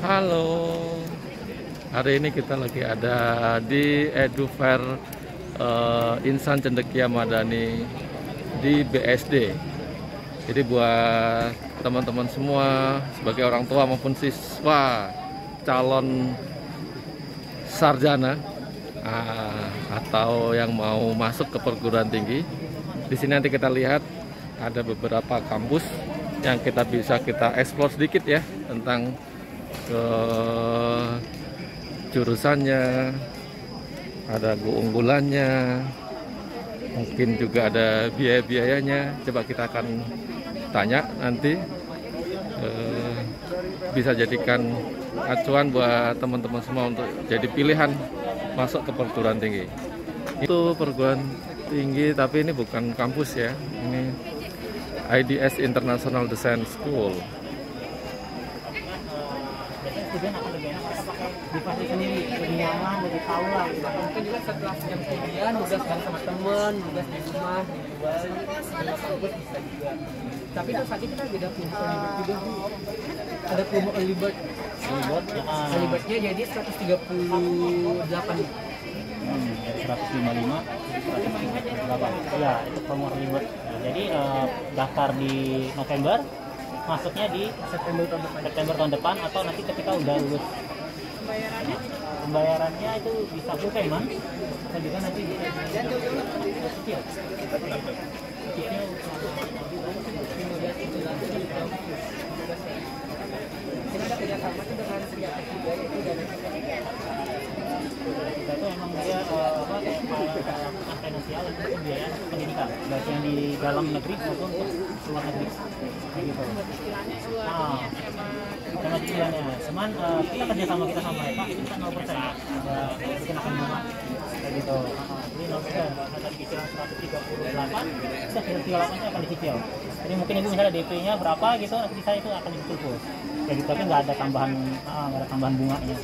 Halo, hari ini kita lagi ada di Edu Fair Insan Cendekia Madani di BSD. Jadi buat teman-teman semua sebagai orang tua maupun siswa calon sarjana atau yang mau masuk ke perguruan tinggi, di sini nanti kita lihat ada beberapa kampus yang kita bisa eksplor sedikit ya tentang ke jurusannya, ada keunggulannya, mungkin juga ada biaya-biayanya. Coba kita akan tanya nanti, bisa jadikan acuan buat teman-teman semua untuk jadi pilihan masuk ke perguruan tinggi. Itu perguruan tinggi, tapi ini bukan kampus ya, ini IDS International Design School. Student akan lebih enak kita pakai device sendiri, lebih nyaman, lebih tahu lah gitu. Mungkin juga setelah sekian kemudian tugas bareng sama temen, tugas di rumah, di luar, di kampus bisa juga. Tapi itu saja kita beda punya early bird juga Bu. Ada promo early bird. Early birdnya jadi 138. Dari 155 berapa? Ya, itu promo early bird. Jadi daftar di November, masuknya di September tahun depan atau nanti ketika udah lulus. Pembayarannya itu bisa full payment atau juga nanti bisa cicil. Kita ada kerjasama tuh dengan Triatek juga, itu dari Kita itu emang dia finansial untuk pembiayaan pendidikan, baik yang di dalam negeri maupun untuk luar negeri, kayak gitu. Sama cicilannya, cuman kita kerjasama sama mereka itu kan 0%, dikenakan bunga, kayak gitu. Jadi 0%, ada cicilan 138, sudah 138 akan dicicil. Jadi mungkin ibu misalnya DP-nya berapa gitu, nanti saya itu akan dicicil full, kayak gitu. Tapi nggak ada tambahan bunganya.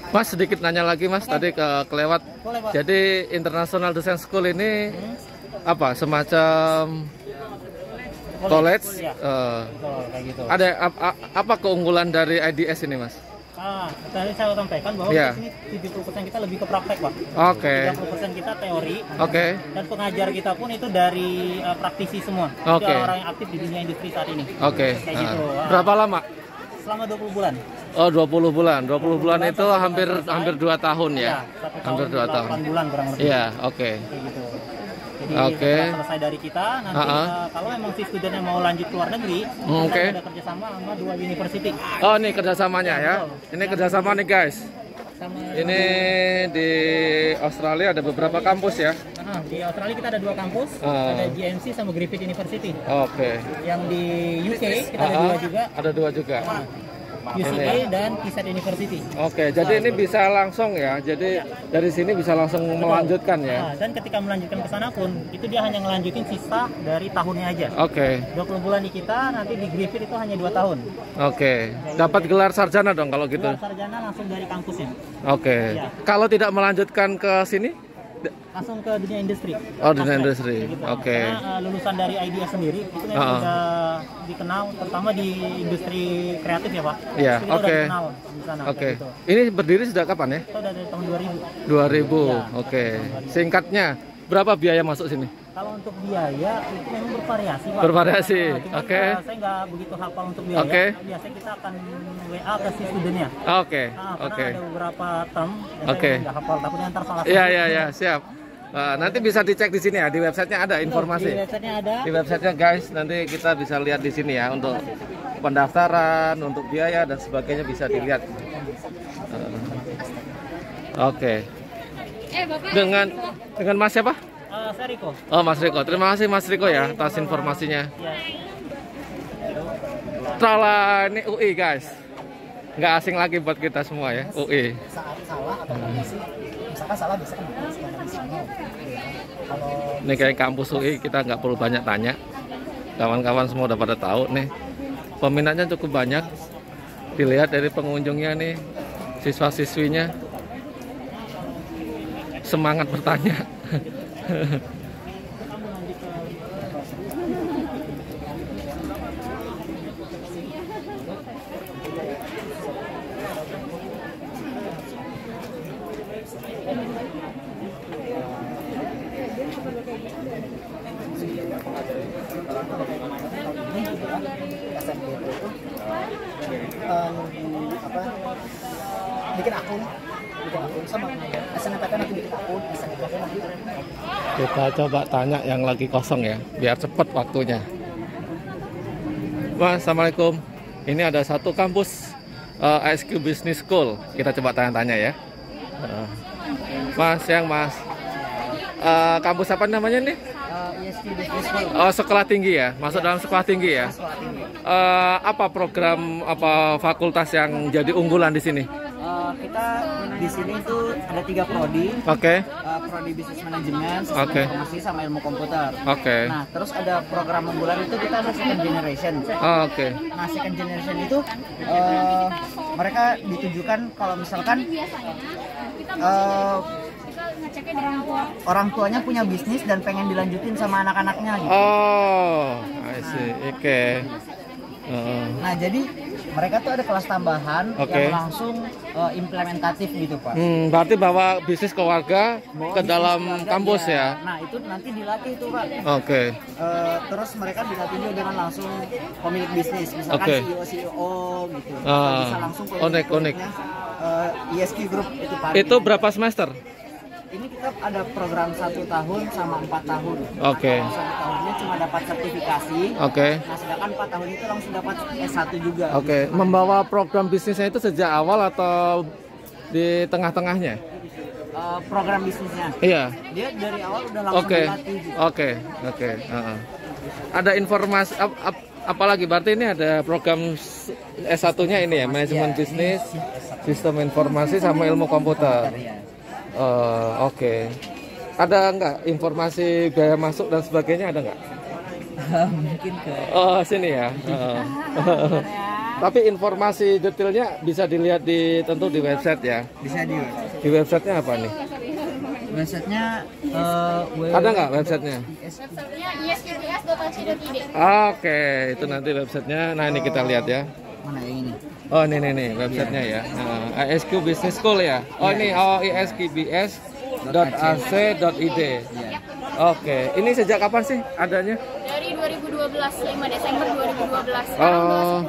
Mas, sedikit nanya lagi Mas, tadi kelewat. Boleh, Pak. Jadi International Design School ini apa, semacam college? Ya, kayak gitu. Ada apa keunggulan dari IDS ini Mas? Tadi saya sampaikan bahwa Ya. di sini 70% kita lebih ke praktek, Pak. Oke. 30% kita teori. Oke. Dan pengajar kita pun itu dari praktisi semua. Oke. Jadi orang yang aktif di dunia industri saat ini. Oke. Kayak gitu. Berapa lama? Selama 20 bulan. Oh, 20 bulan. 20 bulan itu hampir 2 tahun ya. 1 Hampir 2 tahun. 8 bulan kurang lebih. Iya, oke. Kayak gitu. Jadi Oke. setelah selesai dari kita, nanti kalau memang si student yang mau lanjut ke luar negeri, Oke. kita ada kerjasama sama 2 university. Oh, ini kerjasamanya ya. Ini kerjasama nih guys. Sama Ini di Australia ada beberapa kampus ya. di Australia kita ada 2 kampus, ada GMC sama Griffith University. Oke. Yang di UK kita ada 2 juga, Ada 2 juga. UCA dan KISAT University. Oke, jadi ini bisa langsung ya. Jadi dari sini bisa langsung melanjutkan ya. Dan ketika melanjutkan ke sana pun, itu dia hanya ngelanjutin sisa dari tahunnya aja. Oke. 20 bulan di kita, nanti di Griffith itu hanya 2 tahun. Oke. Dapat gelar sarjana dong kalau gitu. Gelar sarjana langsung dari kampusnya. Oke. Iya. Kalau tidak melanjutkan ke sini? Langsung ke dunia industri. Oh, dunia Aspek, industri. kayak gitu. Oke. Karena lulusan dari IDS sendiri itu memang udah dikenal, terutama di industri kreatif ya Pak. Iya, Itu udah oke. dikenal di sana, Oke. kayak gitu. Ini berdiri sejak kapan ya? Kita udah dari tahun 2000. 2000. Iya. Oke. Singkatnya, berapa biaya masuk sini? Kalau untuk biaya itu memang bervariasi Pak. Bervariasi, Cuman, oke. Saya nggak begitu hafal untuk biaya. Oke. Biasanya kita akan WA ke si studentnya. Oke. Karena Oke. ada beberapa term yang Oke. saya nggak hafal, takutnya ntar salah. Iya, iya, iya, siap. Nanti bisa dicek di sini ya, di websitenya ada informasi. Di websitenya ada. Di websitenya guys, nanti kita bisa lihat di sini ya untuk pendaftaran, untuk biaya dan sebagainya bisa dilihat. Oke. Dengan Mas siapa? Saya Riko. Oh, Mas Riko. Terima kasih Mas Riko ya atas informasinya. Ya. Trala, ini UI guys. Nggak asing lagi buat kita semua ya, UI. Saat salah atau kondisi, misalkan salah bisa kan kalau Ini kayak kampus UI, kita nggak perlu banyak tanya. Kawan-kawan semua udah pada tahu nih. Peminatnya cukup banyak. Dilihat dari pengunjungnya nih, siswa-siswinya semangat bertanya. aku dari kemarin tahun ini gitu kan SMGT itu bikin akun sama SNMPTN aku bikin akun SNMPTN aku. Kita coba tanya yang lagi kosong ya, biar cepet waktunya. Mas, assalamualaikum. Ini ada satu kampus ISQ Business School. Kita coba tanya-tanya ya. Mas, kampus apa namanya nih? ISQ Business School. Oh, sekolah tinggi ya, masuk dalam sekolah tinggi ya. Apa program, apa fakultas yang jadi unggulan di sini? Kita di sini tuh ada 3 prodi. Oke. Prodi bisnis manajemen, sistem informasi sama ilmu komputer. Oke. Nah, terus ada program unggulan itu kita ada second generation. Oke. Nah, second generation itu mereka ditujukan kalau misalkan orang tuanya punya bisnis dan pengen dilanjutin sama anak-anaknya gitu. Oh, I see. Oke. Nah, jadi mereka tuh ada kelas tambahan yang langsung implementatif gitu, Pak. Berarti bawa bisnis keluarga ke dalam kampus ya? Nah, itu nanti dilatih tuh, Pak. Oke. Terus mereka dilatih juga dengan langsung pemilik bisnis, misalkan CEO gitu. Bisa langsung unik. ISQ Group itu, Pak. Itu berapa semester? Ini kita ada program 1 tahun sama 4 tahun. Oke. 1 tahunnya cuma dapat sertifikasi. Oke. Nah, sedangkan 4 tahun itu langsung dapat S1 juga. Oke. Membawa program bisnisnya itu sejak awal atau di tengah-tengahnya? Program bisnisnya. Iya. Dia dari awal udah langsung dilatih. Gitu. Oke. Ada informasi apalagi berarti ini ada program S1-nya ini ya, manajemen bisnis, sistem informasi sama ilmu komputer. Oke. Ada nggak informasi biaya masuk dan sebagainya, ada nggak? Mungkin ke sini ya. Tapi informasi detailnya bisa dilihat tentu di website ya. Bisa di websitenya apa nih? Websitenya ada nggak websitenya? Websitenya isqbs.ac.id. Oke, itu nanti websitenya. Nah, ini kita lihat ya. Mana yang ini? Oh, ini websitenya ya. ISQ Business School ya. Oh, ini isqbs.ac.id. Oke, ini sejak kapan sih adanya? Dari 2012, 5 Desember 2012. Oh,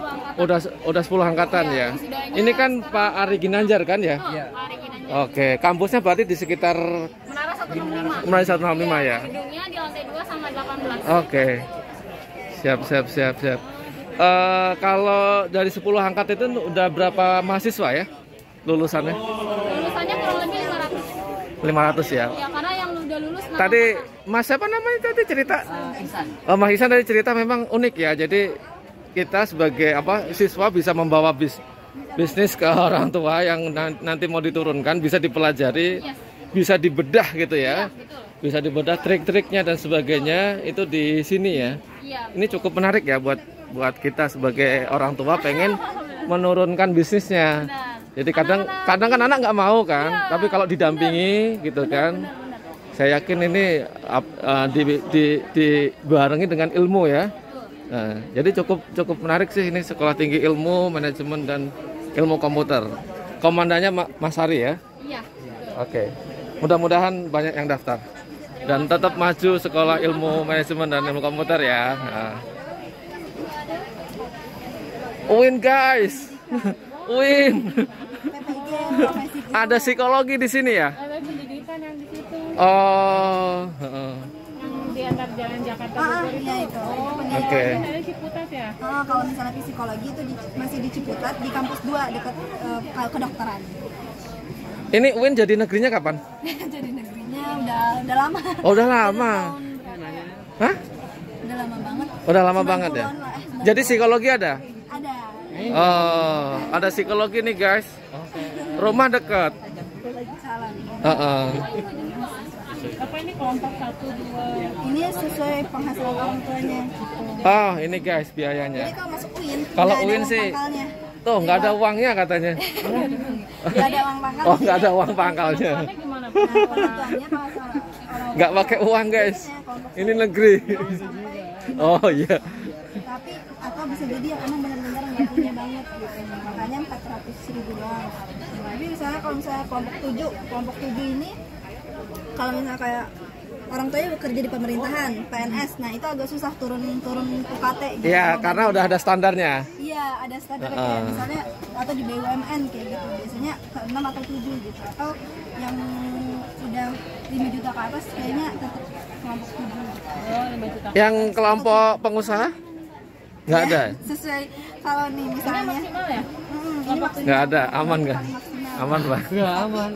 udah 10 angkatan ya. Ini kan Pak Ari Ginanjar kan ya? Iya. Oke, kampusnya berarti di sekitar Menara 165 ya. Gedungnya di lantai 2 sama 18. Oke. Siap. Kalau dari 10 angkat itu udah berapa mahasiswa ya lulusannya? Lulusannya kurang lebih 500 ya. Ya, karena yang udah lulus Tadi Mas siapa namanya tadi cerita? Ihsan. Mas Ihsan tadi cerita memang unik ya. Jadi kita sebagai siswa bisa membawa bisnis ke orang tua yang nanti mau diturunkan, bisa dipelajari, bisa dibedah gitu ya. Bisa dibedah trik-triknya dan sebagainya itu di sini ya. Ini cukup menarik ya buat kita sebagai orang tua pengen menurunkan bisnisnya. Jadi kadang kan anak nggak mau kan, tapi kalau didampingi gitu kan, saya yakin ini dibarengi dengan ilmu ya. Nah, jadi cukup menarik sih ini sekolah tinggi ilmu manajemen dan ilmu komputer. Komandannya Mas Hari ya. Iya. Oke. Mudah-mudahan banyak yang daftar dan tetap maju sekolah ilmu manajemen dan ilmu komputer ya. Nah. Win guys, win. Ada psikologi di sini ya? Ada pendidikan yang di situ. Oh. Di antar jalan Jakarta Bogor iya itu. Oke. Ada Ciputat ya? Kalau misalnya psikologi itu masih di Ciputat di kampus 2 dekat kedokteran. Ini Win jadi negerinya kapan? Jadi negerinya udah lama. Oh, udah lama. Hah? Udah lama banget. Udah lama banget ya. Jadi psikologi ada? Ada. Oh, ada psikologi nih guys. Rumah dekat. Salam. Apa ini kelompok 1, 2? Ini sesuai penghasilan orang tuanya gitu. Oh, ini guys biayanya. Jadi kalau masuk UIN, Kalau nggak ada UIN uang sih, pangkalnya. tuh nggak ada uangnya katanya. Nggak ada uang pangkal. Oh, nggak ada uang pangkalnya. Gimana? Nah, orang tuanya kalau orang Nggak pakai uang guys. Ini negeri. Oh iya. tapi atau bisa jadi yang emang benar-benar nggak punya banget gitu, makanya 400.000 doang. Tapi misalnya kalau misalnya kelompok 7 ini kalau misalnya kayak orang tuanya bekerja di pemerintahan, PNS. Nah, itu agak susah turun UKT gitu. Iya, karena udah ada standarnya. Iya, ada standar kayak misalnya atau di BUMN kayak gitu. Biasanya ke 6 atau 7 gitu. Atau yang udah 5 juta ke atas kayaknya tetap kelompok 7 gitu. Oh, 5 juta. Yang kelompok pengusaha? Nggak ada? Sesuai kalau nih Ini misalnya maksimal ya? ini maksimal. Nggak ada, aman nggak? Paling maksimal. Aman, Pak? Nggak aman.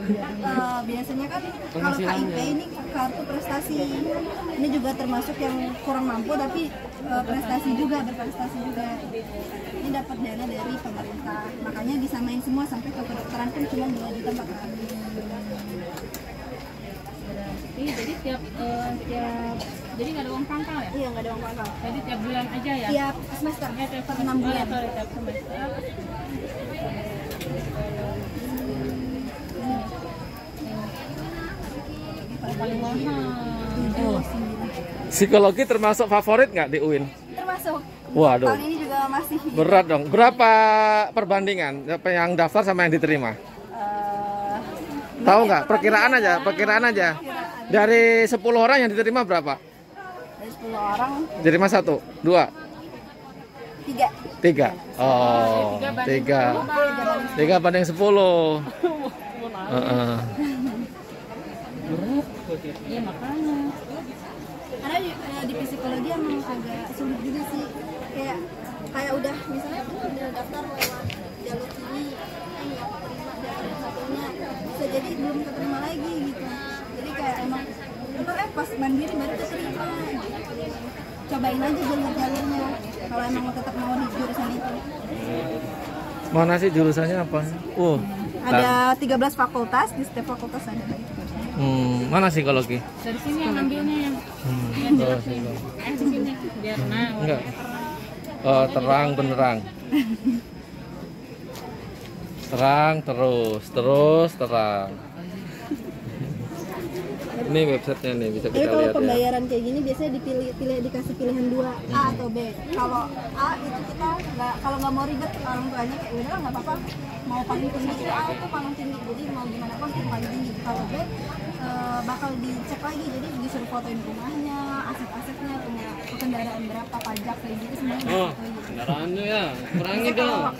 Biasanya kan kalau KIP ini kartu prestasi, ini juga termasuk yang kurang mampu tapi berprestasi juga. Ini dapat dana dari pemerintah, makanya disamain semua sampai ke kedokteran pun cuma 2 juta 400. Jadi tiap jadi nggak ada uang pangkal ya? Iya, nggak ada uang pangkal. Jadi tiap bulan aja ya? Tiap semester, tiap 6 bulan. Tiap semester. Paling mahal. Psikologi termasuk favorit nggak di UIN? Termasuk. Waduh. Tahun ini juga masih Berat dong. Berapa perbandingan yang daftar sama yang diterima? Tahu nggak? Perkiraan aja. Dari 10 orang yang diterima berapa? dari 10 orang Diterima 1, 2, 3. 3. Oh, 3 banding 10. Iya makanya. Karena di psikologi emang agak sulit juga sih, kayak udah misalnya udah daftar lewat jalur ini nggak keterima jalur satunya, bisa jadi belum keterima lagi gitu. Jadi kayak emang ntar pas mandiri baru keterima gitu. Cobain aja jalur-jalurnya kalau emang tetap mau di jurusan itu. Mana sih jurusannya apa? Ada 13 fakultas, di setiap fakultas ada. Mana psikologi? Dari sini yang ambilnya yang di sini biar Enggak. Oh, terang benderang. Terang terus terang. Ini websitenya nih, bisa Jadi kita kalau lihat ya. pembayaran kayak gini biasanya dikasih pilihan 2, A atau B. Kalau A itu kita kalau nggak mau ribet orang tuanya kayak udah nggak apa-apa, mau paling tinggi A itu paling tinggi, jadi mau gimana pun yang paling tinggi. Kalau B bakal dicek lagi, jadi disuruh fotoin rumahnya, aset-asetnya, punya kendaraan berapa, pajak kayak gitu semuanya. Kendaraannya ya, kurangi Jadi dong.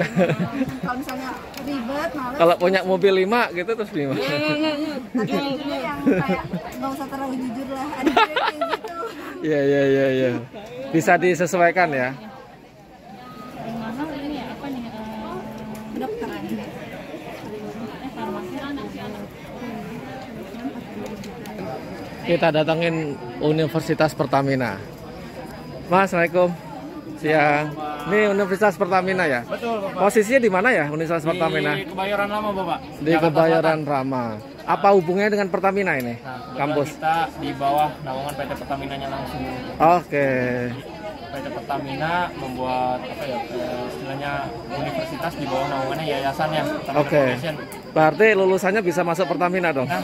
kalau misalnya ribet, males. Kalau punya mobil 5 gitu terus gimana? Tapi jujurnya yang kayak nggak usah terlalu jujur lah, ada kayak gitu. Iya. Bisa disesuaikan ya. yang mahal ini ya apa nih? Kedokteran. Farmasi anak sih anak. Kita datangin Universitas Pertamina. Mas, Assalamualaikum. Siang. Ini Universitas Pertamina ya? Betul, Bapak. Posisinya di mana ya Universitas Pertamina? Di Kebayoran Lama, Bapak. Di Kebayoran Rama. Apa hubungannya dengan Pertamina ini? Kampus? Kita di bawah naungan PT Pertaminanya langsung. Oke. PT Pertamina membuat istilahnya universitas di bawah naungannya yayasannya. Oke. Berarti lulusannya bisa masuk Pertamina dong? Nah,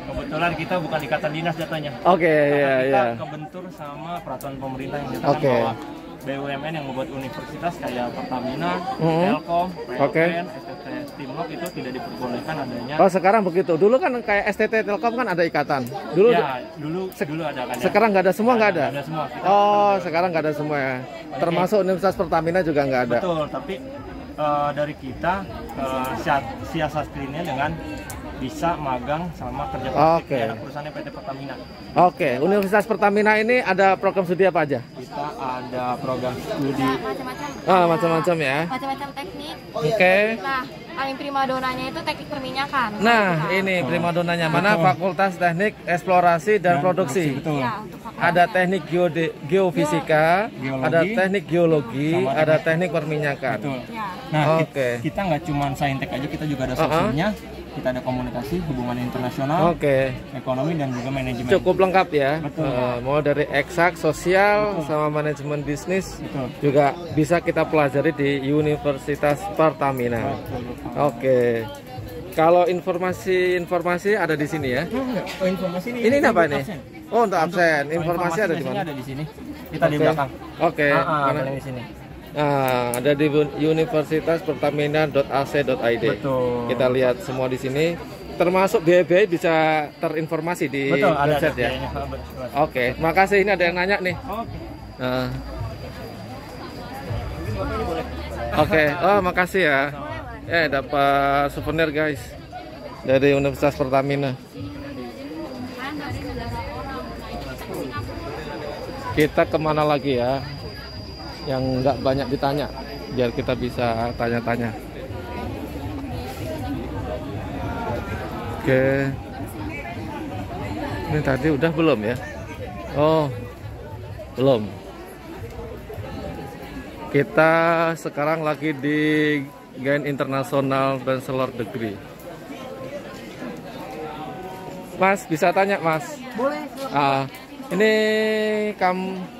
kebetulan kita bukan ikatan dinas jatuhnya. Oke, Karena kita iya. kebentur sama peraturan pemerintah yang menyatakan Oke. bahwa BUMN yang membuat universitas kayak Pertamina, Mhm. Telkom, Oke. PLN, STT, Stimlok itu tidak diperbolehkan adanya. Oh, sekarang begitu. Dulu kan kayak STT Telkom kan ada ikatan. Dulu Ya, dulu ada kan ya. sekarang nggak ada semua, nggak ada? Ada semua. Kita Oh, sekarang nggak ada semua ya. Termasuk Universitas Pertamina juga nggak ada. betul, tapi dari kita siasatnya dengan bisa magang sama kerja praktik Oke. di anak perusahaannya PT Pertamina. Oke, Universitas Pertamina ini ada program studi apa aja? Kita ada program studi Ah, macam-macam ya. Macam-macam teknik. Oke. Nah, paling primadonanya itu teknik perminyakan. Nah, ini primadonanya mana? Fakultas Teknik Eksplorasi dan Produksi. Betul. Ya, untuk fakultas. Ada teknik geofisika, Geologi. ada teknik geologi, Sama ada teknik perminyakan. Betul. Ya. Nah, Oke. kita nggak cuma saintek aja, kita juga ada sosialnya. Kita ada komunikasi, hubungan internasional, Oke. ekonomi dan juga manajemen. Cukup lengkap ya. Betul. Mau dari eksak, sosial, sama manajemen bisnis Betul. juga bisa kita pelajari di Universitas Pertamina. Oke. Kalau informasi ada di sini ya. Oh, informasi Ini apa ini? absen. Oh, untuk absen. Informasi ada di biasanya mana? ada di sini. Kita di Oke. belakang. Oke. Mana? Ada di sini. Nah, ada di universitaspertamina.ac.id. Betul. Kita lihat semua di sini. termasuk biaya-biaya bisa terinformasi di website ya. Oke, makasih. Ini ada yang nanya nih. Oke, oh makasih ya. Dapat souvenir guys dari Universitas Pertamina. Kita kemana lagi ya? Yang nggak banyak ditanya, biar kita bisa tanya-tanya. Oke. Ini tadi udah belum ya? Oh, belum. Kita sekarang lagi di Gain International Bachelor Degree. Mas, bisa tanya Mas? Boleh. Ini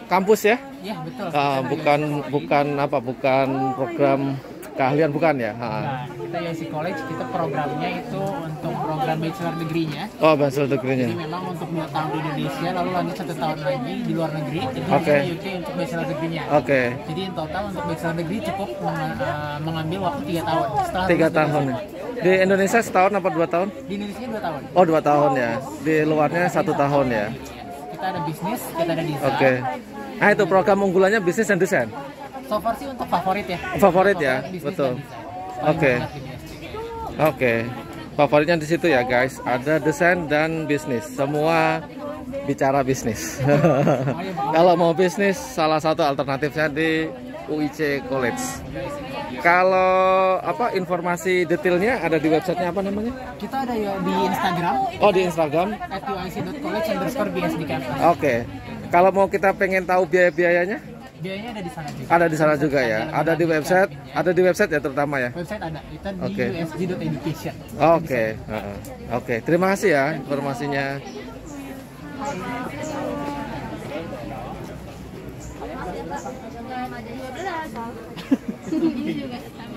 kampus ya? Iya, betul. Bukan program keahlian bukan ya? Nah, kita UIC College, kita programnya itu untuk program bachelor degree-nya. Oh, bachelor degree-nya. Jadi memang untuk 2 tahun di Indonesia, lalu lanjut 1 tahun lagi di luar negeri. Jadi Oke. UK untuk bachelor degree-nya. Oke. Jadi in total untuk bachelor degree cukup mengambil waktu 3 tahun. Setelah 3 tahun. Di Indonesia setahun apa 2 tahun? Di Indonesia 2 tahun. Oh, 2 tahun ya. Di luarnya 1 tahun ya. Kita ada bisnis, kita ada desain. Oke. Nah, itu program unggulannya bisnis dan desain. So far sih untuk favorit ya. Favorit ya, Bisnis betul. dan desain. Oke. Paling banyak di USD. Oke. Favoritnya di situ ya, guys. Ada desain dan bisnis. Semua bicara bisnis. Kalau mau bisnis, salah satu alternatifnya di UIC College. Kalau informasi detailnya ada di websitenya apa namanya? Kita ada ya di Instagram. Oh, di Instagram. @uic.college_bsdcampus. Oke. Kalau mau kita pengen tahu biaya-biayanya? Biayanya ada di sana juga. Ada di sana juga ya. Ada di website. Ada di website ya terutama ya. Website ada. Kita di Oke. usg.education. Oke. Oke. Terima kasih ya informasinya.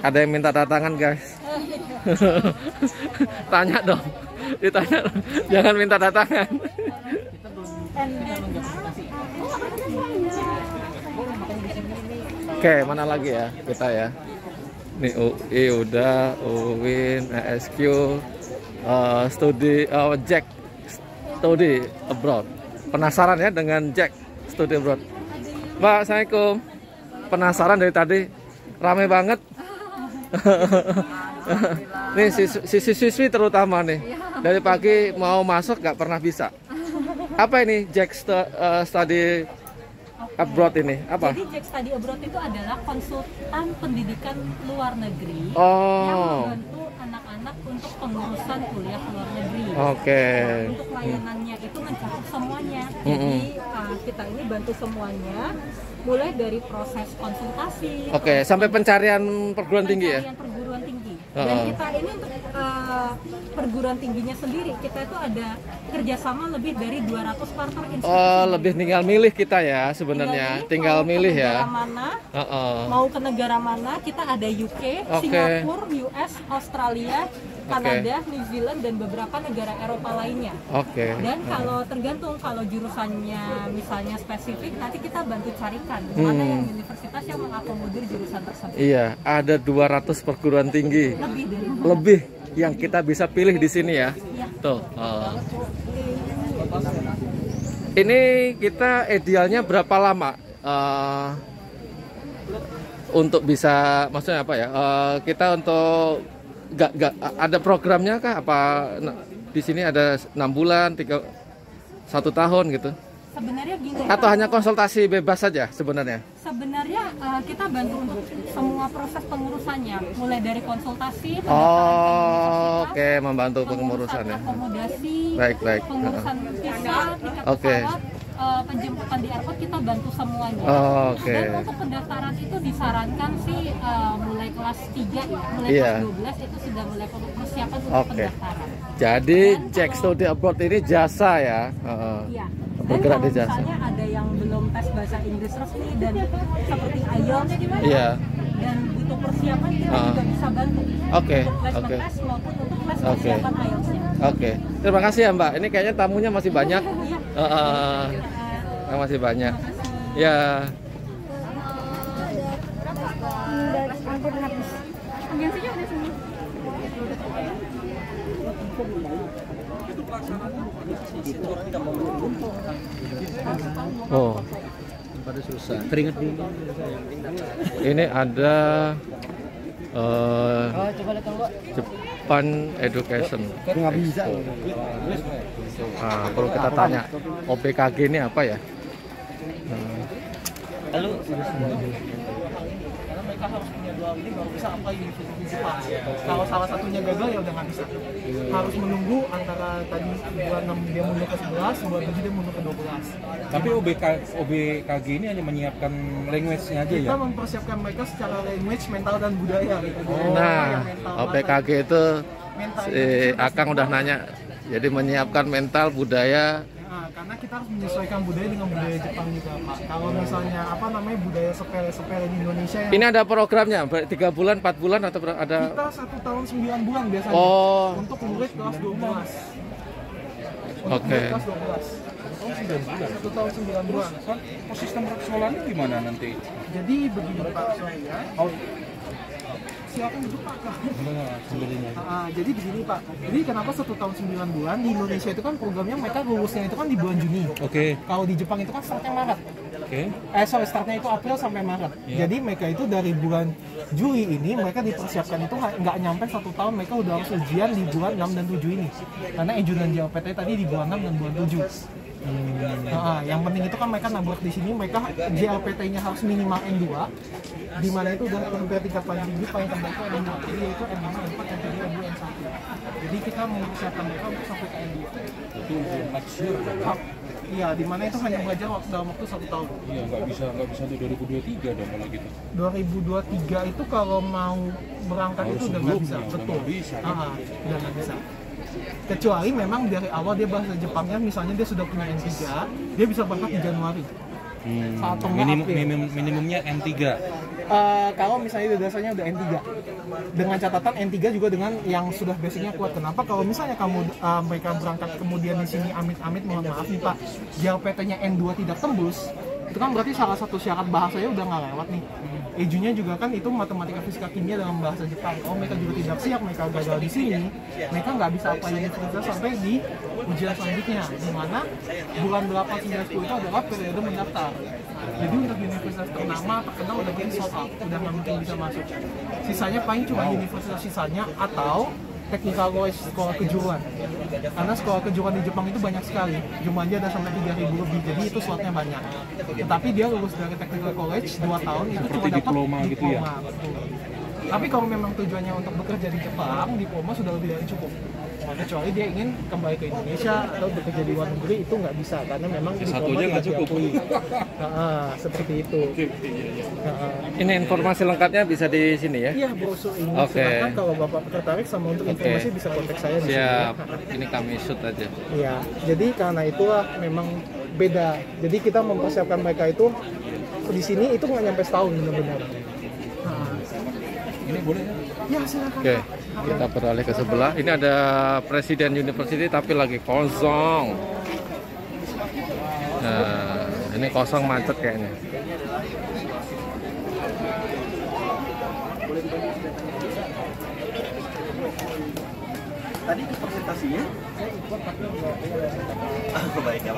Ada yang minta datangan guys. Tanya dong. Ditanya dong. Jangan minta datangan. Oke, mana lagi ya kita ya? Nih UI udah, UIN, ESQ, studi Jack Study Abroad. Penasaran ya dengan Jack Study Abroad? Mbak, assalamualaikum. Penasaran dari tadi, rame banget. Nih siswi terutama nih, dari pagi mau masuk nggak pernah bisa. Apa ini Jack Study Abroad ini? Apa? Jadi Jack Study Abroad itu adalah konsultan pendidikan luar negeri yang Oh, membantu anak-anak untuk pengurusan kuliah luar negeri. oke. Untuk layanannya itu mencakup semuanya. Jadi kita ini bantu semuanya, mulai dari proses konsultasi. Oke, sampai pencarian perguruan tinggi ya? Pencarian perguruan tinggi. Dan kita ini untuk perguruan tingginya sendiri, kita itu ada kerjasama lebih dari 200 partner institusi. Oh, lebih tinggal milih kita ya sebenarnya. Tinggal milih ya. Mana, mau ke negara mana, kita ada UK, Singapura, US, Australia, Kanada, New Zealand, dan beberapa negara Eropa lainnya. Oke. Dan kalau tergantung, kalau jurusannya misalnya spesifik, nanti kita bantu carikan mana yang universitas yang mengakomodir jurusan tersebut. Iya, ada 200 perguruan tinggi. Lebih dari Lebih yang kita bisa pilih di sini ya. Iya. Tuh. Ini kita idealnya berapa lama untuk bisa, maksudnya apa ya? Kita untuk gak ada programnya kah? Apa di sini ada 6 bulan, 1 tahun gitu? sebenarnya gini. Atau hanya konsultasi bebas saja sebenarnya? Sebenarnya kita bantu untuk semua proses pengurusannya, mulai dari konsultasi, Oke, membantu pengurusannya. akomodasi, Baik. pengurusan visa, tiket Oke. pesawat, penjemputan di airport, kita bantu semuanya. Oke. Dan untuk pendaftaran itu disarankan sih mulai kelas 3 ya, mulai Iya. kelas 12 itu sudah mulai persiapan untuk Oke. pendaftaran. Jadi Jack Study Abroad ini jasa ya? Iya. Dan Bergerak kalau di jasa. misalnya ada yang belum tes bahasa Inggris resmi dan seperti IELTS Iya. dan butuh persiapan, kita juga bisa bantu Oke, untuk les oke. tes maupun untuk les Oke. persiapan IELTS-nya. Oke, terima kasih ya Mbak. Ini kayaknya tamunya masih banyak. Masih banyak. Ya. Hampir habis. Biasanya udah semua. Oh, pada susah. Keringat dulu. ini ada coba lihat Pak. Japan Education. Nggak bisa. Nah, perlu kita tanya, OPKG ini apa ya? Lalu karena mereka harus punya dua ini baru bisa apply university Jepang. Kalau salah satunya gagal ya udah nggak bisa. Harus menunggu antara tadi bulan 6 dia mundur ke 11, bulan 7 dia mundur ke 12. Tapi OBKG ini hanya menyiapkan language-nya aja ya? Kita mempersiapkan mereka secara language, mental dan budaya gitu. Nah, OPKG itu si Akang udah nanya. Jadi menyiapkan mental, budaya. Nah, karena kita harus menyesuaikan budaya dengan budaya Jepang juga, Pak. Kalau misalnya budaya sepele-sepele di Indonesia yang Ini ada programnya, 3 bulan, 4 bulan atau ada? kita 1 tahun 9 bulan biasanya. Oh. Untuk murid kelas 12. Oke. Kelas 12. 1 tahun 9 bulan. Sistem sekolahnya gimana nanti? Jadi begini Pak, silakan duduk Pak. Jadi begini Pak. Jadi kenapa 1 tahun 9 bulan di Indonesia itu kan programnya mereka lulusnya itu kan di bulan Juni. Oke. Kalau di Jepang itu kan startnya Maret. Oke. Startnya itu April sampai Maret. Jadi mereka itu dari bulan Juli ini mereka dipersiapkan itu nggak nyampe 1 tahun mereka udah harus ujian di bulan 6 dan 7 ini. Karena ejudan JLPT tadi di bulan 6 dan bulan 7. Yang penting itu kan mereka nabrak di sini mereka JLPT-nya harus minimal N2, di mana itu udah hampir tingkat paling tinggi paling rendah itu N2, jadi itu N5, N4, N3, N2, N1. Jadi kita mempersiapkan mereka untuk sampai ke N2. Itu next year. Iya, di mana itu hanya belajar dalam waktu 1 tahun. Iya, nggak bisa tuh 2023 dong kalau gitu. 2023 itu kalau mau berangkat itu udah nggak bisa, betul. Udah nggak bisa. Kecuali memang dari awal dia bahasa Jepangnya, misalnya dia sudah punya N3, dia bisa berangkat di Januari. Minimumnya N3. Kalau misalnya dasarnya udah N3, dengan catatan N3 juga dengan yang sudah basicnya kuat. Kenapa? Kalau misalnya mereka berangkat kemudian di sini amit-amit mohon maaf nih Pak, JLPT-nya N2 tidak tembus, itu kan berarti salah satu syarat bahasanya udah nggak lewat nih. Ejunya juga kan itu matematika, fisika, kimia dalam bahasa Jepang. Kalau mereka juga tidak siap, mereka gagal di sini, mereka nggak bisa apply universitas sampai di ujian selanjutnya, di mana bulan 8, 9, 10 itu adalah periode mendaftar. Jadi untuk universitas ternama terkenal udah jadi sold out, udah nggak mungkin bisa masuk. Sisanya paling cuma universitas sisanya atau technical college, sekolah kejuruan. Karena sekolah kejuruan di Jepang itu banyak sekali, jumlahnya ada sampai 3.000 lebih, jadi itu slotnya banyak. Tetapi dia lulus dari technical college 2 tahun itu cuma dapat diploma gitu ya. Tapi kalau memang tujuannya untuk bekerja di Jepang, diploma sudah lebih dari cukup. Kecuali dia ingin kembali ke Indonesia atau bekerja di luar negeri, itu nggak bisa karena memang satunya nggak cukup. Seperti itu. Ini informasi lengkapnya bisa di sini ya? Iya, brosur ini. Silakan kalau Bapak tertarik sama untuk informasi bisa kontak saya di sini. Siap. Ini kami shoot aja. Iya. Jadi karena itulah memang beda. Jadi kita mempersiapkan mereka itu di sini itu nggak nyampe setahun benar-benar. Ini boleh ya? Ya silakan. Oke, kita beralih ke sebelah. Ini ada Presiden University tapi lagi kosong. Nah, ini kosong macet kayaknya. Tadi presentasinya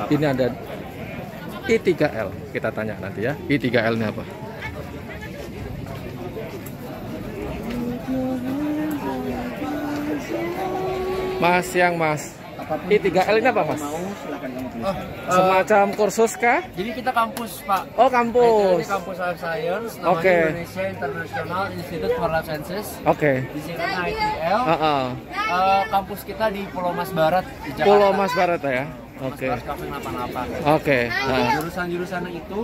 Ini ada I3L. Kita tanya nanti ya. I3L ini apa? Mas, I3L ini apa Mas? Semacam kursus kah? Jadi kita kampus Pak. Oh kampus. Ini kampus Life Science, namanya Indonesia International Institute for Life Sciences. Di sini ITL. Kampus kita di Pulau Mas Barat di Jakarta. Pulau Mas Barat ya. Jurusan-jurusan itu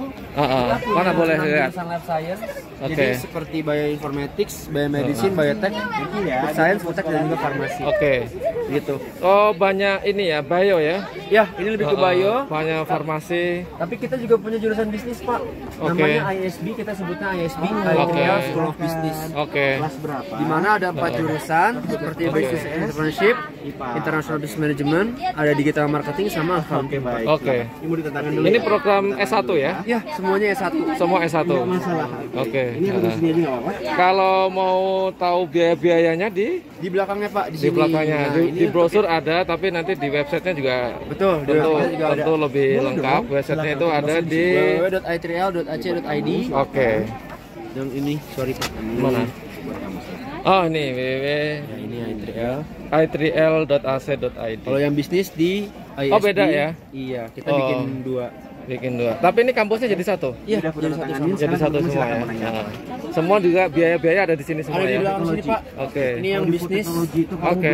mana boleh lihat? Jurusan Life Science. Jadi seperti Bioinformatics, Biomedicine, Biotech, Science, Food dan juga Farmasi. Gitu. Oh banyak ini ya, bio ya? Ya, ini lebih ke bio. Banyak farmasi. Tapi kita juga punya jurusan bisnis Pak. Namanya ISB, kita sebutnya ISB, School of Business. Kelas berapa? Di mana ada 4 jurusan seperti Business Entrepreneurship, International Business Management, ada digital marketing sama accounting. Oke. Ini mau ditentangkan dulu. Ini program S1 ya? Ya, semuanya S1. Semua S1. Nggak masalah. Oke. Ini aku sendiri nggak apa-apa. Kalau mau tahu biaya-biayanya di belakangnya Pak, di sini. Di belakangnya. Nah, di brosur ada, tapi nanti di websitenya juga tentu lebih lengkap. Websitenya itu ada di www.i3l.ac.id. Oke. Dan ini, sorry Pak. Mana? Oh, ini www. Ya, ini i3l. i3l.ac.id. Kalau yang bisnis di ISD. Oh, beda ya? Iya, kita bikin dua. Tapi ini kampusnya jadi satu? Iya, jadi satu semua ya. Nah, semua juga biaya-biaya ada di sini semua ada ya? Ada di belakang sini Pak. Oke. Ini yang bisnis. Oke.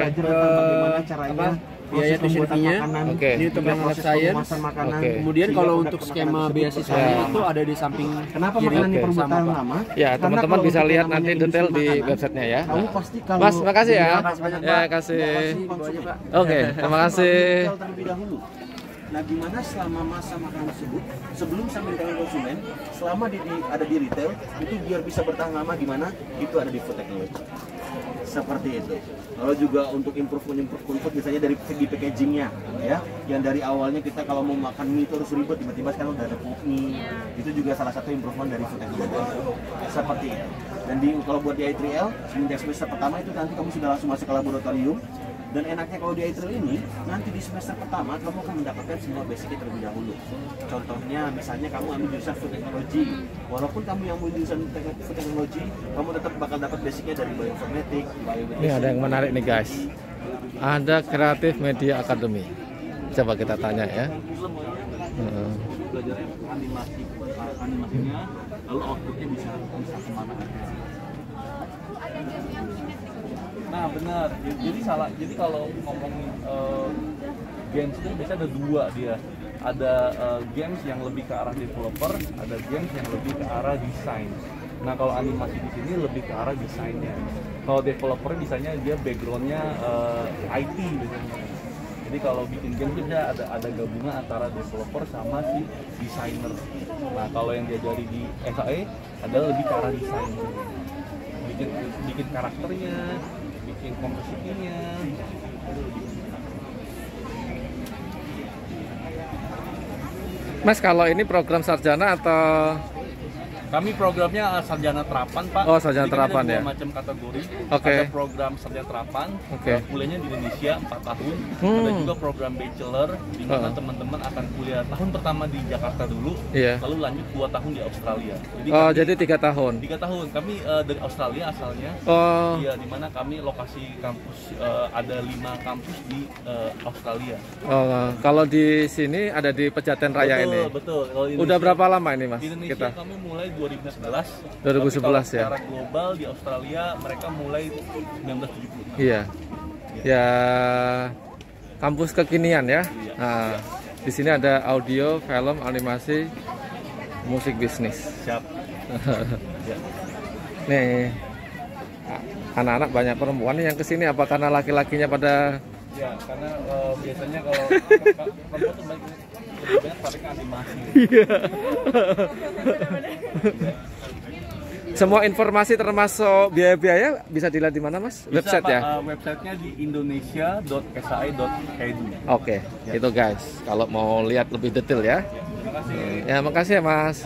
Biaya tuition fee-nya. Oke. Ini untuk yang life science. Oke. Kemudian kalau untuk skema beasiswa itu ada di samping kiri sama Pak. Ya, teman-teman bisa lihat nanti detail di websitenya ya. Mas, makasih ya. Ya, kasih. Oke, terima kasih. Nah, gimana selama masa makanan tersebut sebelum sampai di tangan konsumen, selama ada di retail itu biar bisa bertahan lama gimana? Itu ada di food technology. Seperti itu. Lalu juga untuk improve biasanya dari segi packagingnya, ya. Yang dari awalnya kita kalau mau makan mie itu harus ribet, tiba-tiba sekarang udah ada pop mie. Itu juga salah satu improvement dari food technology. Seperti itu. Dan kalau buat di i3l, semenjak semester pertama itu nanti kamu sudah langsung masuk ke laboratorium. Dan enaknya kalau di i3l ini, nanti di semester pertama kamu akan mendapatkan semua basicnya terlebih dahulu. Contohnya, misalnya kamu ambil jurusan food technology. Walaupun kamu yang ambil jurusan food technology, kamu tetap bakal dapat basicnya dari bioinformatik, Ini ada yang menarik nih guys. Ada Creative Media Academy. Coba kita tanya ya. Belajar animasinya, lalu outputnya bisa kemana aja. Nah benar, jadi kalau ngomongin games itu biasanya ada dua dia. Ada games yang lebih ke arah developer, ada games yang lebih ke arah desain. Nah kalau animasi di sini lebih ke arah desainnya. Kalau developer biasanya dia backgroundnya IT biasanya. Jadi kalau bikin game itu ada gabungan antara developer sama si desainer. Nah kalau yang diajari di SAE adalah lebih ke arah desain. Bikin karakternya, bikin komposisinya. Mas, kalau ini program sarjana atau? Kami programnya sarjana terapan, Pak. Oh, sarjana terapan ya. Ada macam kategori. Oke. Ada program sarjana terapan. Oke. Kuliahnya di Indonesia 4 tahun. Ada juga program bachelor di mana teman-teman akan kuliah tahun pertama di Jakarta dulu, lalu lanjut 2 tahun di Australia. Jadi 3 tahun. 3 tahun. Kami dari Australia asalnya. Iya, di mana kami lokasi kampus ada 5 kampus di Australia. Kalau di sini ada di Pejaten Raya ini. Betul. Udah berapa lama ini, Mas? Di Indonesia kita kami mulai 2011. 2011 ya. Secara global di Australia mereka mulai 1970. Iya. Ya, kampus kekinian ya. Nah, di sini ada audio, film, animasi, musik bisnis. Siap. Nih, anak-anak banyak perempuan yang kesini apa karena laki-lakinya pada? Ya, karena biasanya kalau perempuan tuh banyak tarik animasi. Semua informasi termasuk biaya-biaya bisa dilihat di mana, Mas? Bisa, website Pak, ya? Websitenya di indonesia.sai.edu. Oke, itu guys. Kalau mau lihat lebih detail ya. Terima kasih. Ya, makasih ya, Mas.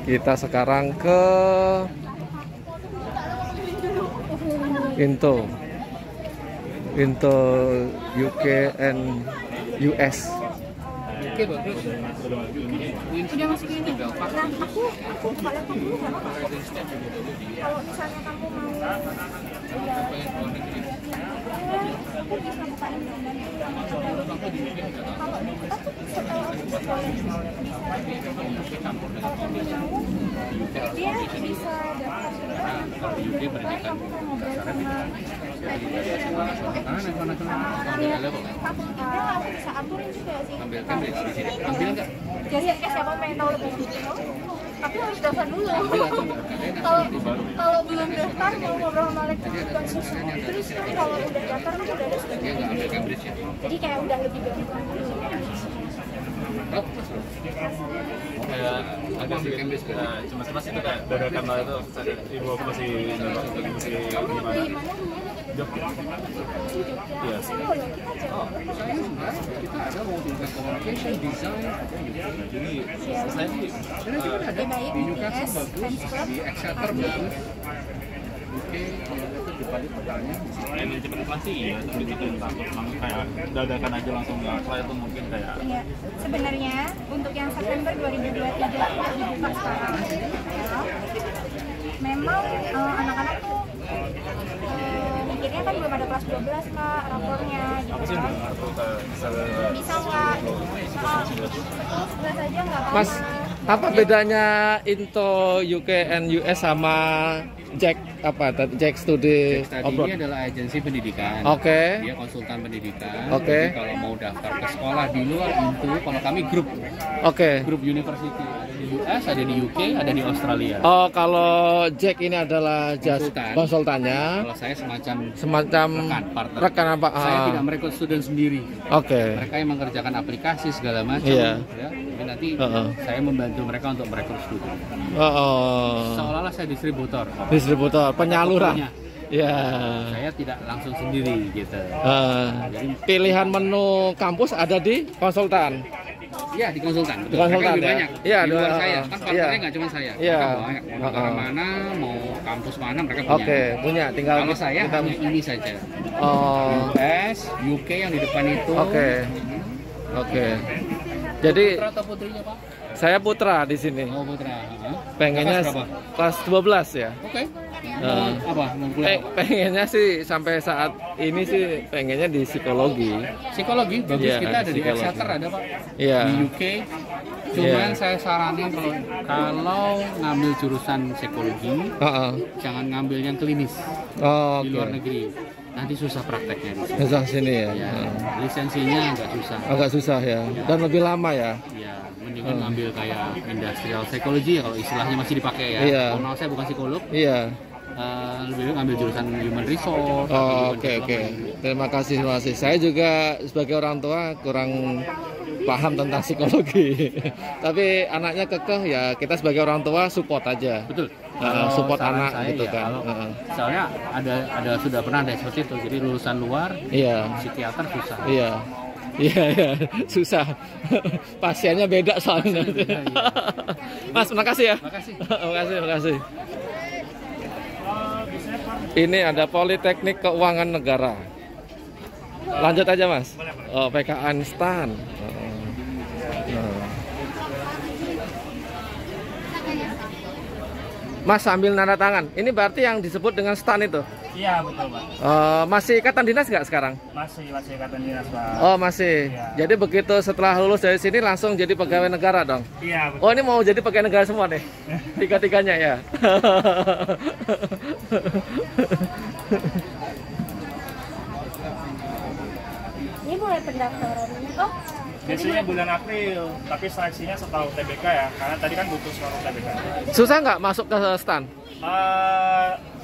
Kita sekarang ke Into UK and US. Udah masuk ini. Nah, aku buka laptop dulu nggak apa-apa. Kalau misalnya kamu mau dia bisa daftar jadi siapa pengen tahu lebih detail tapi harus daftar dulu. Kalau belum daftar mau ngobrol sama lektor bukan susah. Terus kan kalau udah daftar kan udah ada jadi kayak udah lebih gampang. Kayak agak sih cuma itu kayak dari karena itu ibu aku masih gimana Jogja. Iya. Kita ada multi-event communication, design, jadi saya sih di Newcastle bagus, di Exeter bagus. Oke, itu dibalik pertanyaan. Manajemen kelas sih iya, tapi itu kayak dadakan aja langsung nggak apply itu mungkin kayak. Iya, sebenarnya untuk yang September 2023 dibuka sekarang, ya, memang anak-anak tuh mikirnya kan belum ada kelas 12 Kak, rapornya gitu kan. Bisa nggak? 11 aja nggak apa-apa. Mas, apa bedanya Into UK and US sama Jack Studi Abroad? Ini adalah agensi pendidikan. Oke. Dia konsultan pendidikan. Oke. Jadi kalau mau daftar ke sekolah di luar itu, kalau kami grup. Oke. Grup university ada di US, ada di UK, ada di Australia. Oh, kalau Jack ini adalah konsultannya. Kalau saya semacam rekan partner. Rekan apa? Saya tidak merekrut student sendiri. Oke. Mereka yang mengerjakan aplikasi segala macam. Iya. Ya. Tapi nanti saya membantu mereka untuk merekrut student. Seolah-olah saya distributor. Distributor, penyaluran. Ya. Saya tidak langsung sendiri gitu. Jadi pilihan menu kampus ada di konsultan. Iya, di konsultan. Betul. Konsultan lebih banyak. Iya, di luar saya. Kan partnernya nggak cuma saya. Iya. Mereka banyak. Mau negara mana, mau kampus mana mereka punya. Oke, punya. Tinggal kalau saya hanya ini saja. US, UK yang di depan itu. Oke. Jadi putra atau putrinya, Pak? Saya putra di sini. Oh, putra. Pengennya kelas 12 ya. Oke. Apa? Pengennya sih sampai saat ini sih pengennya di psikologi. Psikologi bagus ya, kita ada di Exeter ada Pak. Iya. Di UK. Cuman saya saranin kalau ngambil jurusan psikologi, jangan ngambil yang klinis di luar negeri. Nanti susah prakteknya di sini. Susah sini ya. Lisensinya agak susah. Agak susah ya. Dan lebih lama ya. Iya. Mendingan ngambil kayak industrial psychology ya kalau istilahnya masih dipakai ya. Iya. Kalau saya bukan psikolog. Iya. Lebih baik ngambil jurusan human resource. Oke. Terima kasih. Saya juga sebagai orang tua kurang paham tentang psikologi. Tapi anaknya kekeh ya kita sebagai orang tua support aja. Betul. Support anak gitu kan. Soalnya ada sudah pernah ada seperti itu. Jadi lulusan luar, psikiater susah. Iya, susah. Pasiennya beda soalnya. Mas, makasih ya. Makasih. Ini ada Politeknik Keuangan Negara. Lanjut aja Mas. PKN STAN. Mas sambil nanda tangan. Ini berarti yang disebut dengan STAN itu? Iya betul Pak. Masih ikatan dinas nggak sekarang? Masih ikatan dinas Pak. Oh masih. Ya. Jadi begitu setelah lulus dari sini langsung jadi pegawai negara dong? Iya betul. Oh ini mau jadi pegawai negara semua nih? Tiga-tiganya ya? Ini mulai pendaftarannya. Oh. Biasanya bulan April, tapi seleksinya setelah UTBK ya, karena tadi kan butuh surat UTBK. Susah nggak masuk ke STAN?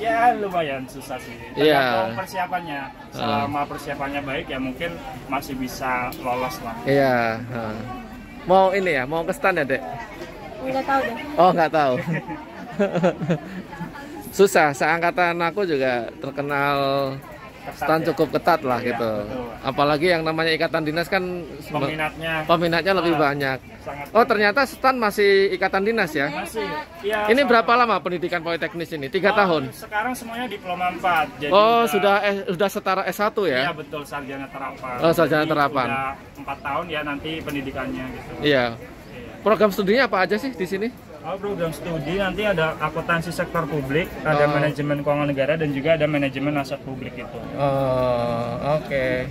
Ya lumayan susah sih. Tergantung persiapannya. Selama persiapannya baik ya mungkin masih bisa lolos lah. Iya. Mau ini ya, mau ke STAN ya Dek? Nggak tahu deh. Oh nggak tahu. Susah, seangkatan aku juga terkenal STAN cukup ketat lah gitu. Betul. Apalagi yang namanya ikatan dinas kan peminatnya lebih banyak. Oh ternyata STAN masih ikatan dinas ya? Masih. Ya, ini berapa lama pendidikan politeknis ini? 3 tahun? Sekarang semuanya diploma 4. Jadi sudah setara S1 ya? Iya betul, sarjana terapan. Oh sarjana terapan. Sudah 4 tahun ya nanti pendidikannya gitu. Iya. Program studinya apa aja sih di sini? Program studi nanti ada akuntansi sektor publik, ada manajemen keuangan negara dan juga ada manajemen aset publik itu. Oke.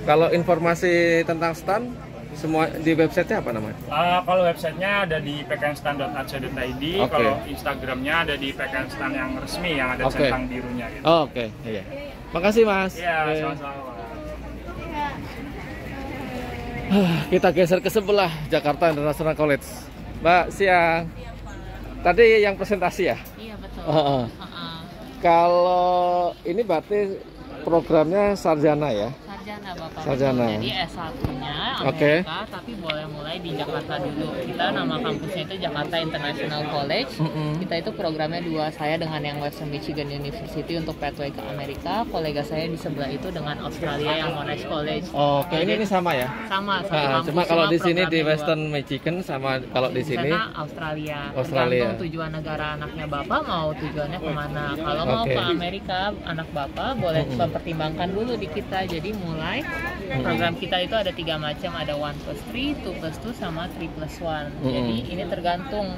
Kalau informasi tentang STAN semua di websitenya apa namanya? Kalau websitenya ada di pknstan.ac.id, kalau Instagramnya ada di pknstan yang resmi yang ada centang birunya. Gitu. Oke. Iya. Makasih Mas. Iya, sama-sama. Kita geser ke sebelah, Jakarta International College. Mbak, siang. Tadi yang presentasi ya? Iya, betul. Kalau ini berarti programnya sarjana ya? Sarjana. sarjana Bapak. Sarjana. Jadi S1-nya Amerika, tapi boleh mulai di Jakarta dulu. Kita nama kampusnya itu Jakarta International College. Kita itu programnya 2, saya dengan yang Western Michigan University untuk pathway ke Amerika, kolega saya di sebelah itu dengan Australia yang Monash College. Oke, ini sama ya? Sama. Cuma kalau di sini di Western Michigan sama kalau di sini Australia. Tergantung tujuan negara anaknya Bapak mau tujuannya kemana. Kalau mau ke Amerika, anak Bapak boleh mempertimbangkan dulu di kita. Jadi mulai program kita itu ada 3 macam, ada 1+3, 2+2 sama 3+1. Jadi ini tergantung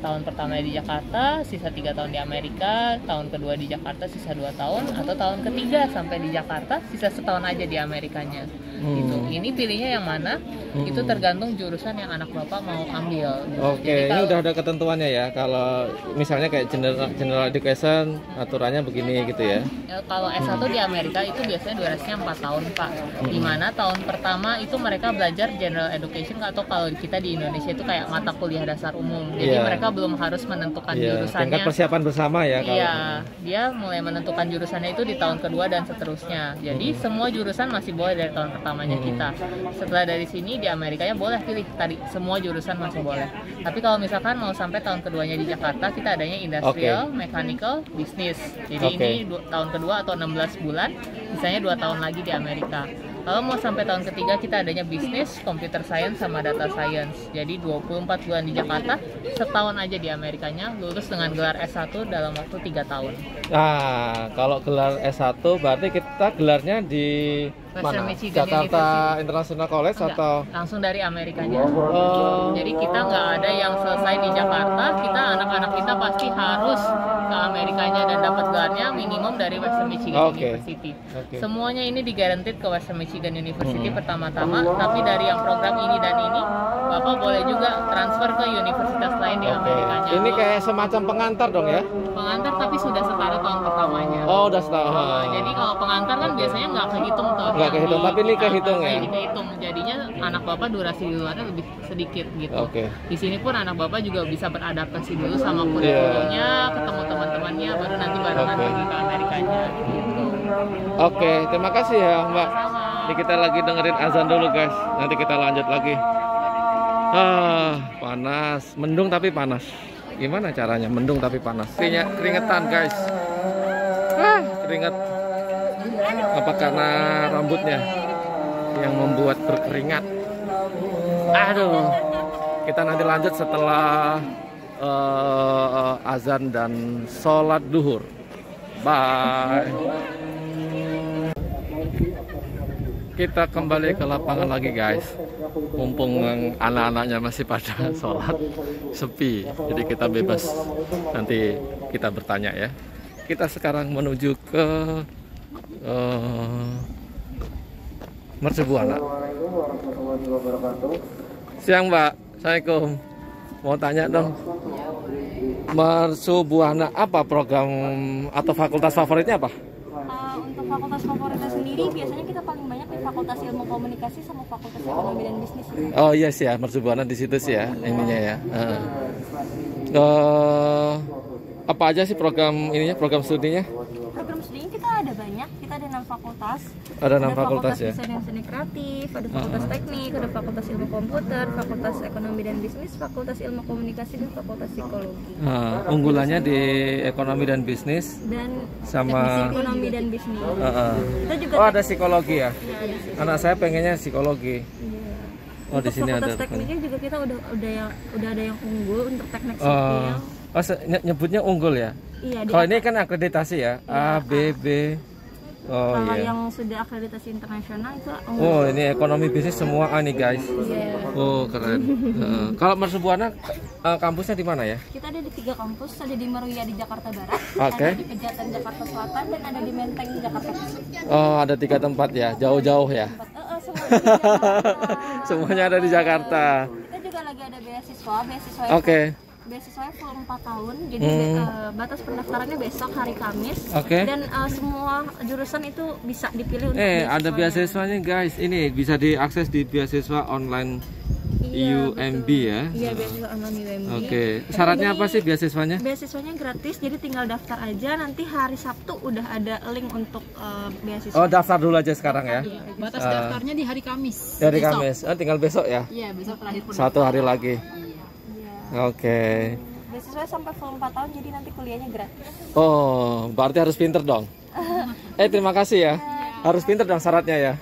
tahun pertama di Jakarta, sisa 3 tahun di Amerika, tahun kedua di Jakarta sisa 2 tahun, atau tahun ketiga sampai di Jakarta sisa setahun aja di Amerikanya. Gitu. Ini pilihnya yang mana? Itu tergantung jurusan yang anak Bapak mau ambil. Oke, ini udah ada ketentuannya ya. Kalau misalnya kayak general education aturannya begini gitu ya. Kalau S1 di Amerika itu biasanya durasinya 4 tahun Pak. Dimana tahun pertama itu mereka belajar general education, atau kalau kita di Indonesia itu kayak mata kuliah dasar umum. Jadi mereka belum harus menentukan jurusannya. Tingkat persiapan bersama ya. Dia mulai menentukan jurusannya itu di tahun kedua dan seterusnya. Jadi semua jurusan masih boleh dari tahun pertamanya kita. Setelah dari sini di Amerikanya boleh pilih tadi, semua jurusan masih boleh. Tapi kalau misalkan mau sampai tahun keduanya di Jakarta, kita adanya industrial, mechanical, business. Jadi ini tahun kedua atau 16 bulan, misalnya 2 tahun lagi di Amerika. Kalau mau sampai tahun ketiga, kita adanya bisnis, computer science, sama data science. Jadi 24 bulan di Jakarta, setahun aja di Amerikanya, lulus dengan gelar S1 dalam waktu 3 tahun. Nah, kalau gelar S1 berarti kita gelarnya di mana? Jakarta International College atau langsung dari Amerikanya? Jadi kita nggak ada yang selesai di Jakarta, kita anak-anak kita pasti harus ke Amerikanya dan dapat gelarnya minimum dari Western Michigan University. Semuanya ini digarantit ke Western Michigan University pertama-tama, tapi dari yang program ini dan ini, Bapak boleh juga transfer ke universitas lain di Amerikanya. Ini kayak semacam pengantar dong ya? Pengantar tapi sudah setara tahun pertamanya. Oh, udah setara. Jadi kalau pengantar kan biasanya nggak kehitung tuh. Nggak kehitung, tapi ini kehitung ya? Kehitung, jadinya anak Bapak durasi di luarnya lebih sedikit gitu. Di sini pun anak Bapak juga bisa beradaptasi dulu sama kurikulumnya, ketemu teman-temannya, baru nanti barengan pergi ke Amerikanya gitu. Oke, terima kasih ya Mbak. Ini kita lagi dengerin azan dulu guys, nanti kita lanjut lagi. Panas, mendung tapi panas. Gimana caranya mendung tapi panas? Keringetan guys. Keringet. Apa karena rambutnya yang membuat berkeringat? Aduh. Kita nanti lanjut setelah azan dan sholat duhur. Bye. Kita kembali ke lapangan lagi guys. Mumpung anak-anaknya masih pada sholat, sepi, jadi kita bebas. Nanti kita bertanya ya. Kita sekarang menuju ke Mercubuana. Siang Mbak, Assalamualaikum. Mau tanya dong, Mercubuana apa program atau fakultas favoritnya apa? Untuk fakultas favoritnya sendiri biasanya kita paling banyak di Fakultas Ilmu Komunikasi sama Fakultas Ekonomi dan Bisnis. Oh iya sih ya, Mercubuana di situ sih ya ininya ya. Apa aja sih program ininya, program studinya? Program studinya kita ada banyak, kita ada 6 fakultas. Ada 6 fakultas ya. Desain dan seni kreatif, ada fakultas teknik, ada fakultas ilmu komputer, fakultas ekonomi dan bisnis, fakultas ilmu komunikasi, dan fakultas psikologi. Unggulannya di ekonomi dan bisnis dan sama ekonomi dan bisnis. Kita juga ada psikologi ya. Anak saya pengennya psikologi. Oh, di sini ada. Fakultas tekniknya juga kita udah ada yang unggul untuk teknik sipil. Nyebutnya unggul ya? Iya. Kalau ini kan akreditasi ya, A, B, B. Oh kalau iya. Yang sudah akreditasi internasional itu unggul. Oh, ini ekonomi bisnis semua A nih guys. Oh, keren. Kalau Mercubuana kampusnya di mana ya? Kita ada di 3 kampus, ada di Meruya di Jakarta Barat, ada di Pejaten Jakarta Selatan, dan ada di Menteng Jakarta Pusat. Oh, ada 3 tempat ya, jauh-jauh ya. Semuanya ada di Jakarta. Kita juga lagi ada beasiswa beasiswanya full 4 tahun, jadi batas pendaftarannya besok hari Kamis. Dan semua jurusan itu bisa dipilih untuk ada beasiswanya guys, ini bisa diakses di beasiswa online UMB ya? Iya, beasiswa online UMB. Oke, syaratnya apa sih beasiswanya? Beasiswanya gratis, jadi tinggal daftar aja. Nanti hari Sabtu udah ada link untuk beasiswa. Oh, daftar dulu aja sekarang ya? Batas daftarnya di hari Kamis. Hari Kamis, tinggal besok ya? Iya, besok terakhir pendaftaran. 1 hari lagi. Oke. Beasiswa sampai full 4 tahun, jadi nanti kuliahnya gratis. Oh, berarti harus pinter dong. Terima kasih ya. Harus pinter dong syaratnya ya.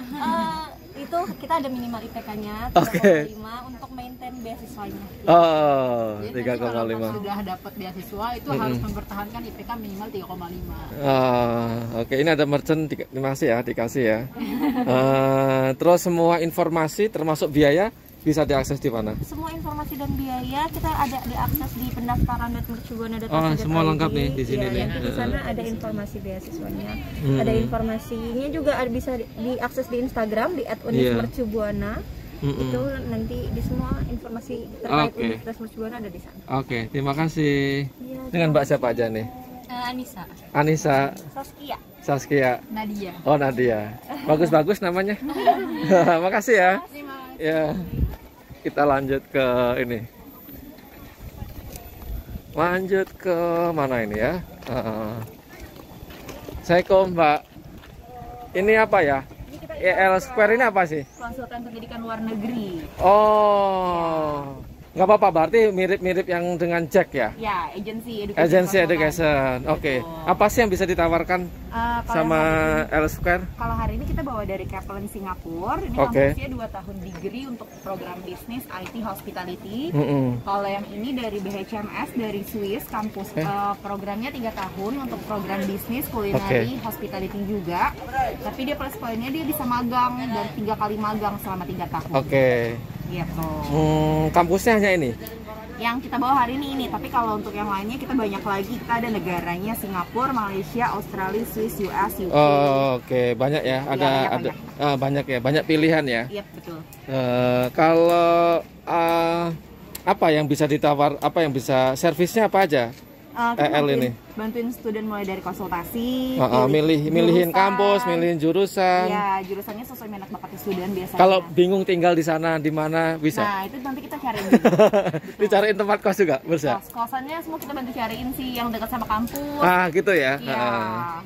Itu kita ada minimal IPK-nya 3,5 untuk maintain beasiswanya. Oh, 3,5. Sudah dapat beasiswa itu harus mempertahankan IPK minimal 3,5. Oke, ini ada merchant, terima kasih ya, dikasih ya. Terus semua informasi termasuk biaya bisa diakses di mana? Semua informasi dan biaya kita ada diakses di pendaftaran.mercubuana.id. Semua lengkap nih di sini nih. Di sana ada informasi beasiswanya. Ada informasinya juga bisa diakses di Instagram di @universitasmercubuana. Itu nanti di semua informasi terkait Universitas Mercubuana ada di sana. Oke, terima kasih. Dengan Mbak siapa aja nih? Anissa. Saskia. Nadia. Oh, Nadia. Bagus-bagus namanya. Makasih ya. Ya. Kita lanjut ke ini. Lanjut ke mana ini ya? Assalamualaikum, Mbak. Ini apa ya? EL Square ini apa sih? Konsultan pendidikan luar negeri. Oh. Nggak apa-apa, berarti mirip-mirip yang dengan Jack ya? Ya, agency education. Oke. Apa sih yang bisa ditawarkan sama EL Square? Kalau hari ini kita bawa dari Kaplan Singapura. Ini kampusnya 2 tahun degree untuk program bisnis IT hospitality. Kalau yang ini dari BHMS dari Swiss, kampus programnya 3 tahun untuk program bisnis culinary hospitality juga. Tapi dia plus poinnya dia bisa magang dan 3 kali magang selama 3 tahun. Gitu. Kampusnya hanya ini? Yang kita bawa hari ini, tapi kalau untuk yang lainnya kita banyak lagi. Kita ada negaranya Singapura, Malaysia, Australia, Swiss, US, UK. Oke, banyak ya. Banyak ya, banyak pilihan ya. Iya, betul. Kalau apa yang bisa ditawar, apa yang bisa servisnya apa aja? ini bantuin student mulai dari konsultasi, milihin kampus, milihin jurusan. Ya, jurusannya sesuai minat bakatnya student biasanya. Kalau bingung tinggal di sana di mana bisa? Nah, itu nanti kita cariin juga. Dicariin tempat kos juga, bisa? Kosannya semua kita bantu cariin sih yang dekat sama kampus. Gitu ya. Iya,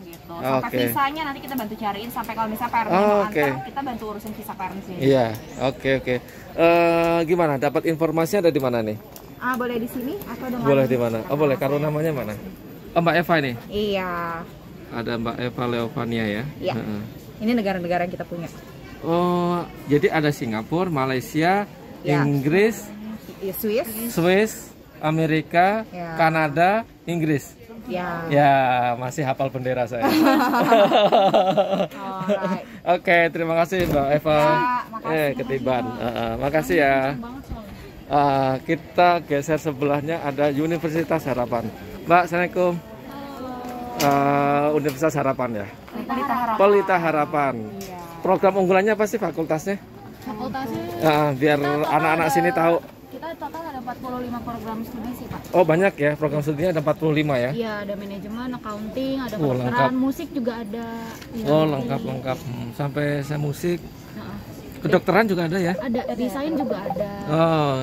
gitu. Sampai visanya nanti kita bantu cariin, sampai kalau misalnya parentnya mau antar, kita bantu urusin visa parentsnya. Iya, oke. Gimana? Dapat informasinya ada di mana nih? Boleh di sini atau dengan boleh di mana? Boleh. Kalau namanya mana? Mbak Eva nih? Iya. Ada Mbak Eva Leovania ya? Iya. Ini negara-negara yang kita punya. Oh, jadi ada Singapura, Malaysia, Inggris, Swiss, Amerika, Kanada, Inggris. Ya, masih hafal bendera saya. Oke, terima kasih Mbak Eva. Ketiban. Makasih ya. Kita geser sebelahnya ada Universitas Harapan. Mbak, Assalamualaikum. Universitas Harapan ya? Pelita Harapan. Program unggulannya apa sih fakultasnya? Fakultasnya? Biar anak-anak sini tahu. Kita total ada 45 program studi sih, Pak. Oh, banyak ya, program studinya ada 45 ya? Iya, ada manajemen, accounting, ada kedokteran, musik juga ada. Lengkap. Sampai saya musik. Kedokteran juga ada ya? Ada, desain juga ada.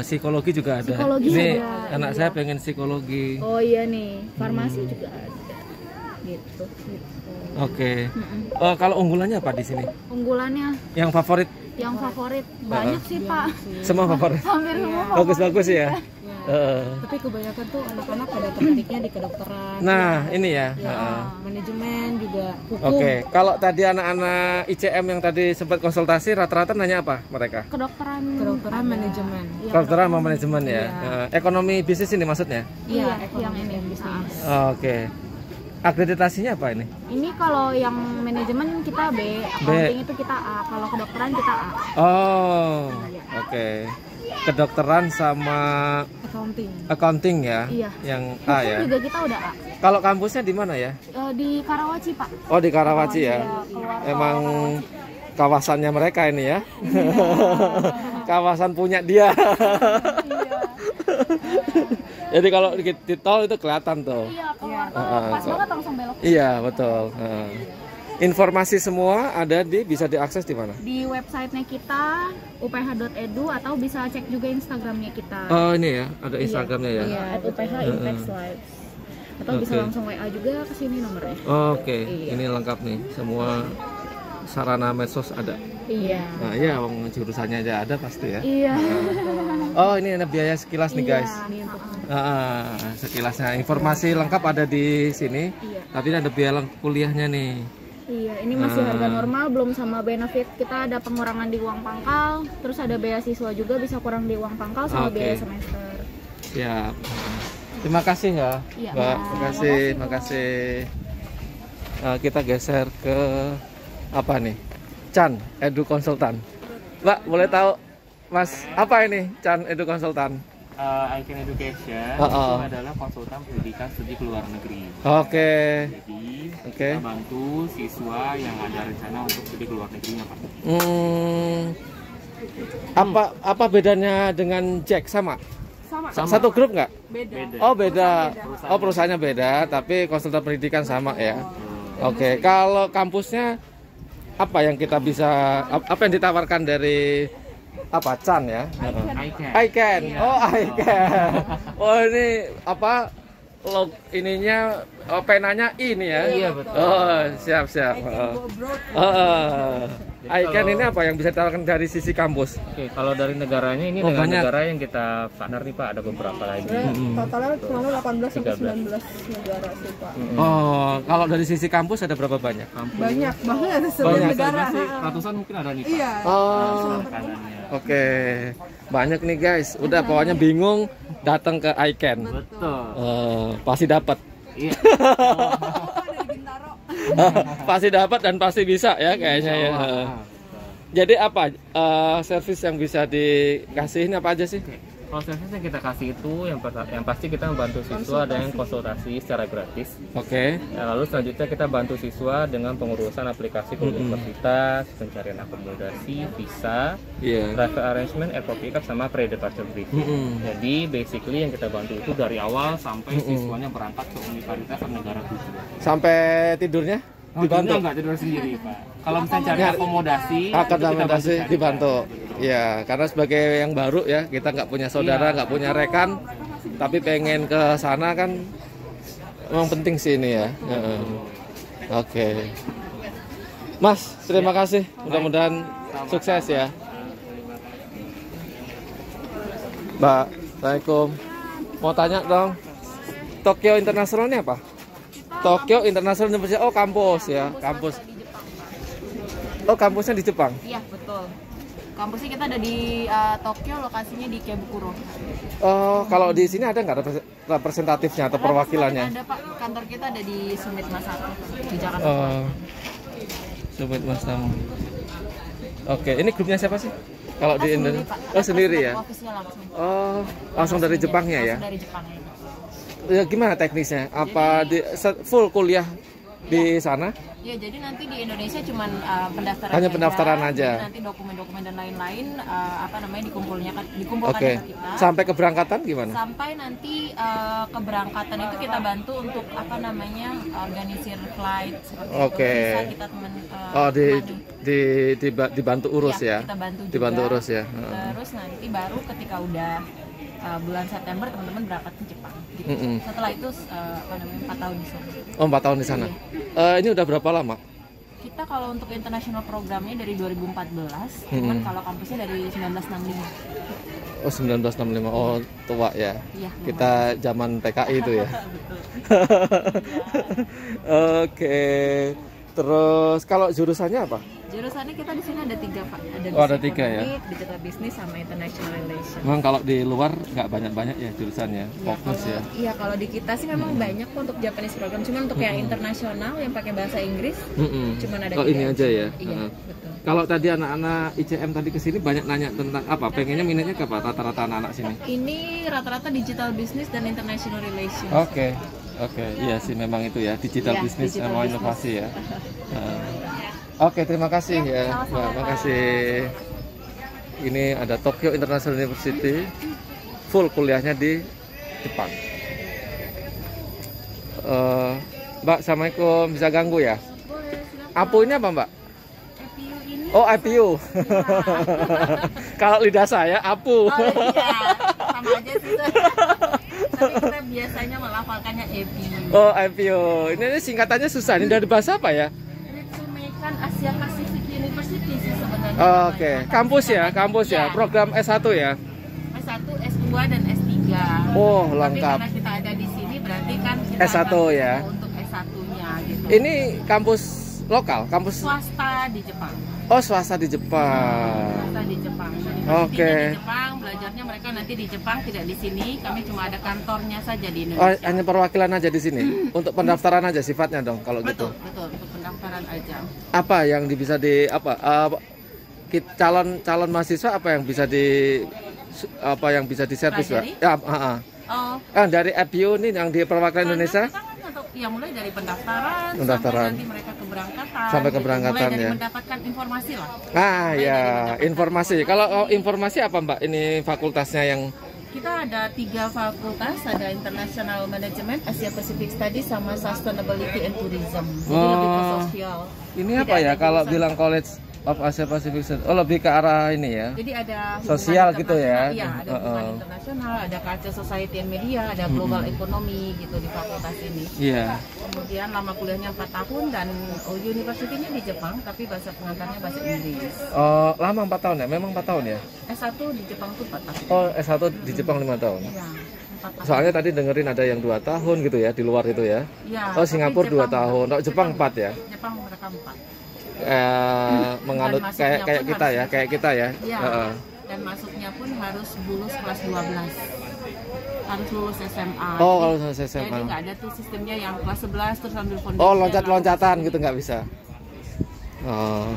Psikologi juga ada. Psikologi anak saya pengen psikologi. Oh iya nih, farmasi juga ada. Gitu. Oke. Kalau unggulannya apa di sini? Unggulannya? Yang favorit? Yang favorit banyak sih, Pak. Semua favorit? Hampir semua. Bagus-bagus ya. Tapi kebanyakan tuh anak-anak pada tertariknya di kedokteran. Nah, ini ya. Manajemen juga, hukum. Oke, kalau tadi anak-anak ICM yang tadi sempat konsultasi, rata-rata nanya apa mereka? Kedokteran manajemen. Kedokteran sama manajemen ya. Ekonomi bisnis ini maksudnya? Iya, yang ini bisnis. Oke. Akreditasinya apa ini? Ini kalau yang manajemen kita B, accounting itu kita A, kalau kedokteran kita A. Oke. Kedokteran sama accounting ya? Iya. Yang A ya? Juga kita udah A. Kalau kampusnya di mana ya? Di Karawaci, Pak. Oh, di Karawaci ya? Emang kawasannya mereka ini ya? Kawasan punya dia. Jadi kalau di tol itu kelihatan tuh. Iya, keluar tol. Pas banget langsung belok. Iya, betul. Informasi semua ada bisa diakses di mana? Di websitenya kita uph.edu atau bisa cek juga Instagramnya kita. Oh ini ya, ada Instagramnya ya? Iya, @uph Impact Lives. Atau bisa langsung WA juga ke sini nomornya. Oke. Ini lengkap nih, semua sarana medsos ada. Iya. Nah iya, jurusannya aja ada pasti ya. Iya. Oh ini ada biaya sekilas nih guys. Sekilasnya informasi lengkap ada di sini. Tapi ada biaya kuliahnya nih. Iya, ini masih harga normal, belum sama benefit. Kita ada pengurangan di uang pangkal, terus ada beasiswa juga bisa kurang di uang pangkal sama biaya semester. Siap. Terima kasih ya, Mbak. Terima kasih. Nah, kita geser ke apa nih? Chan Edu Konsultan. Mbak, boleh tahu Mas, apa ini Chan Edu Konsultan? Icon Education itu adalah konsultan pendidikan studi ke luar negeri. Jadi kita bantu siswa yang ada rencana untuk studi ke luar negerinya, Pak. Apa bedanya dengan Jack sama? Satu grup nggak? Beda. Oh beda. Oh perusahaannya beda, tapi konsultan pendidikan sama ya. Oke. Kalau kampusnya apa yang kita bisa, apa yang ditawarkan dari apa Chan ya? Icon. Oh Icon. Oh ini apa? Ininya penanya ini ya? Iya betul. Oh siap. Icon ini apa yang bisa ditawarkan dari sisi kampus? Oke, kalau dari negaranya ini negara yang kita partner nih Pak, ada beberapa lagi. Totalnya kurang 18 sampai 19 negara sih Pak. Oh, kalau dari sisi kampus ada berapa banyak? Banyak banget, ada 9 negara. Ratusan mungkin ada nih Pak. Iya. Oke. Banyak nih guys. Udah pokoknya bingung datang ke Icon. Betul. Pasti dapat. Iya. Pasti dapat dan pasti bisa ya kayaknya ya. Jadi apa servis yang bisa dikasih ini apa aja sih? Kalau servis yang kita kasih itu yang pasti kita membantu siswa dengan konsultasi secara gratis. Lalu selanjutnya kita bantu siswa dengan pengurusan aplikasi ke universitas, pencarian akomodasi, visa, travel arrangement, airport pickup sama pre-departure briefing. Jadi basically yang kita bantu itu dari awal sampai siswanya berangkat ke universitas atau negara tujuan. Sampai tidurnya? Dibantu? Enggak tidur sendiri Pak. Kalau misalnya cari akomodasi dibantu. Ya, karena sebagai yang baru ya, kita nggak punya saudara, nggak punya rekan, tapi pengen ke sana kan, memang penting sih ini ya. Oke. Mas, terima kasih. Mudah-mudahan sukses ya. Mbak, Assalamualaikum. Mau tanya dong, Tokyo International ini apa? Tokyo International University. Oh kampus ya, kampus. Oh kampusnya di Jepang. Iya betul. Kampusnya kita ada di Tokyo, lokasinya di Ikebukuro. Oh kalau di sini ada nggak representatifnya atau perwakilannya? Ada Pak, kantor kita ada di Sumitma 1 di Jakarta. Sumitma 1. Oke, ini grupnya siapa sih? Kalau di Indonesia? Oh sendiri ya? Oh langsung dari Jepangnya ya? Dari Jepangnya. Ya gimana teknisnya? Apa full kuliah di sana? Ya jadi nanti di Indonesia cuman pendaftaran. Hanya pendaftaran aja. Nanti dokumen-dokumen dan lain-lain dikumpulkan ke kita. Sampai keberangkatan gimana? Sampai nanti keberangkatan itu kita bantu untuk organisir flight seperti itu. Bisa kita dibantu urus ya. Kita bantu juga. Dibantu urus ya. Terus nanti baru ketika udah bulan September teman-teman berangkat ke Jepang. Gitu. Setelah itu 4 tahun di sana. Oh 4 tahun di sana. Ini udah berapa lama? Kita kalau untuk international programnya dari 2014, cuman kalau kampusnya dari 1965. Oh 1965, oh tua ya. Iya, kita zaman PKI itu ya. Oke. Terus kalau jurusannya apa? Jurusannya kita di sini ada 3 Pak. Ada 3 ya. Digital Business sama International Relations. Memang kalau di luar nggak banyak-banyak ya jurusannya, fokus ya. Iya kalau di kita sih memang banyak untuk Japanese program, cuman untuk yang internasional yang pakai bahasa Inggris, cuman ada. Oh ini aja ya. Iya betul. Kalau tadi anak-anak ICM tadi kesini banyak nanya tentang apa? Pengennya minatnya ke apa? Rata-rata anak-anak sini? Ini rata-rata Digital Business dan International Relations. Oke, iya sih memang itu ya digital business sama inovasi ya. Oke, terima kasih ya. Terima kasih. Ini ada Tokyo International University, full kuliahnya di Jepang. Mbak, assalamualaikum. Bisa ganggu ya? Boleh, silakan. APU ini apa, Mbak? EPU ini. Oh, EPU. Kalau lidah saya APU. Oh iya, sama aja sih. Tapi kita biasanya melafalkannya EPU. Oh, EPU. Ini singkatannya susah. Ini dari bahasa apa ya? Ritsumeikan Asia Pacific University sih sebenarnya. Oke, kampus ya, program S1 ya. S1, S2 dan S3. Oh, tapi lengkap. karena kita ada di sini berarti kan kita S1 ya. untuk S1-nya gitu. Ini kampus lokal, kampus swasta di Jepang. Oh, swasta di Jepang. Swasta di Jepang. Oke. Di Jepang, belajarnya mereka nanti di Jepang, tidak di sini. Kami cuma ada kantornya saja di Oh, Indonesia. hanya perwakilan aja di sini. Untuk pendaftaran aja sifatnya dong kalau gitu. Betul, untuk pendaftaran aja. Apa yang bisa di calon mahasiswa apa yang bisa diservis, Pak? Ya, Oh. Dari EPU ini yang di perwakilan Indonesia. Ya mulai dari pendaftaran, Pendaftaran. sampai nanti mereka keberangkatan. Sampai gitu. keberangkatan, mulai dari ya. mendapatkan informasi lah. Ya, informasi. Kalau informasi apa, Mbak? Ini fakultasnya yang Kita ada 3 fakultas, ada International Management, Asia Pacific Studies, sama Sustainability and Tourism. Jadi lebih ke sosial. Ini apa ya kalau bilang College of Asia Pacific Studies? Oh, lebih ke arah ini ya. Jadi ada sosial gitu ya. Iya, ada hubungan internasional, ada culture society and media, ada global economy gitu di fakultas ini. Iya. Kemudian lama kuliahnya 4 tahun dan universitinya di Jepang, tapi bahasa pengantarnya bahasa Inggris. Oh, lama 4 tahun ya? Memang 4 tahun ya? S1 di Jepang tuh 4 tahun. Oh, S1 di Jepang 5 tahun. Iya. 4 tahun. Soalnya tadi dengerin ada yang 2 tahun gitu ya di luar itu ya. Iya. Oh, Singapura 2 tahun. Oh, Jepang 4 ya. Jepang mereka 4. Menganut kayak kita ya, Iya. Dan masuknya pun harus lulus kelas 12. Harus lulus SMA. Oh, kalau lulus SMA. Jadi nggak ada tuh sistemnya yang kelas 11 terus ambil foundation. Oh, loncat-loncatan gitu nggak bisa. Oh.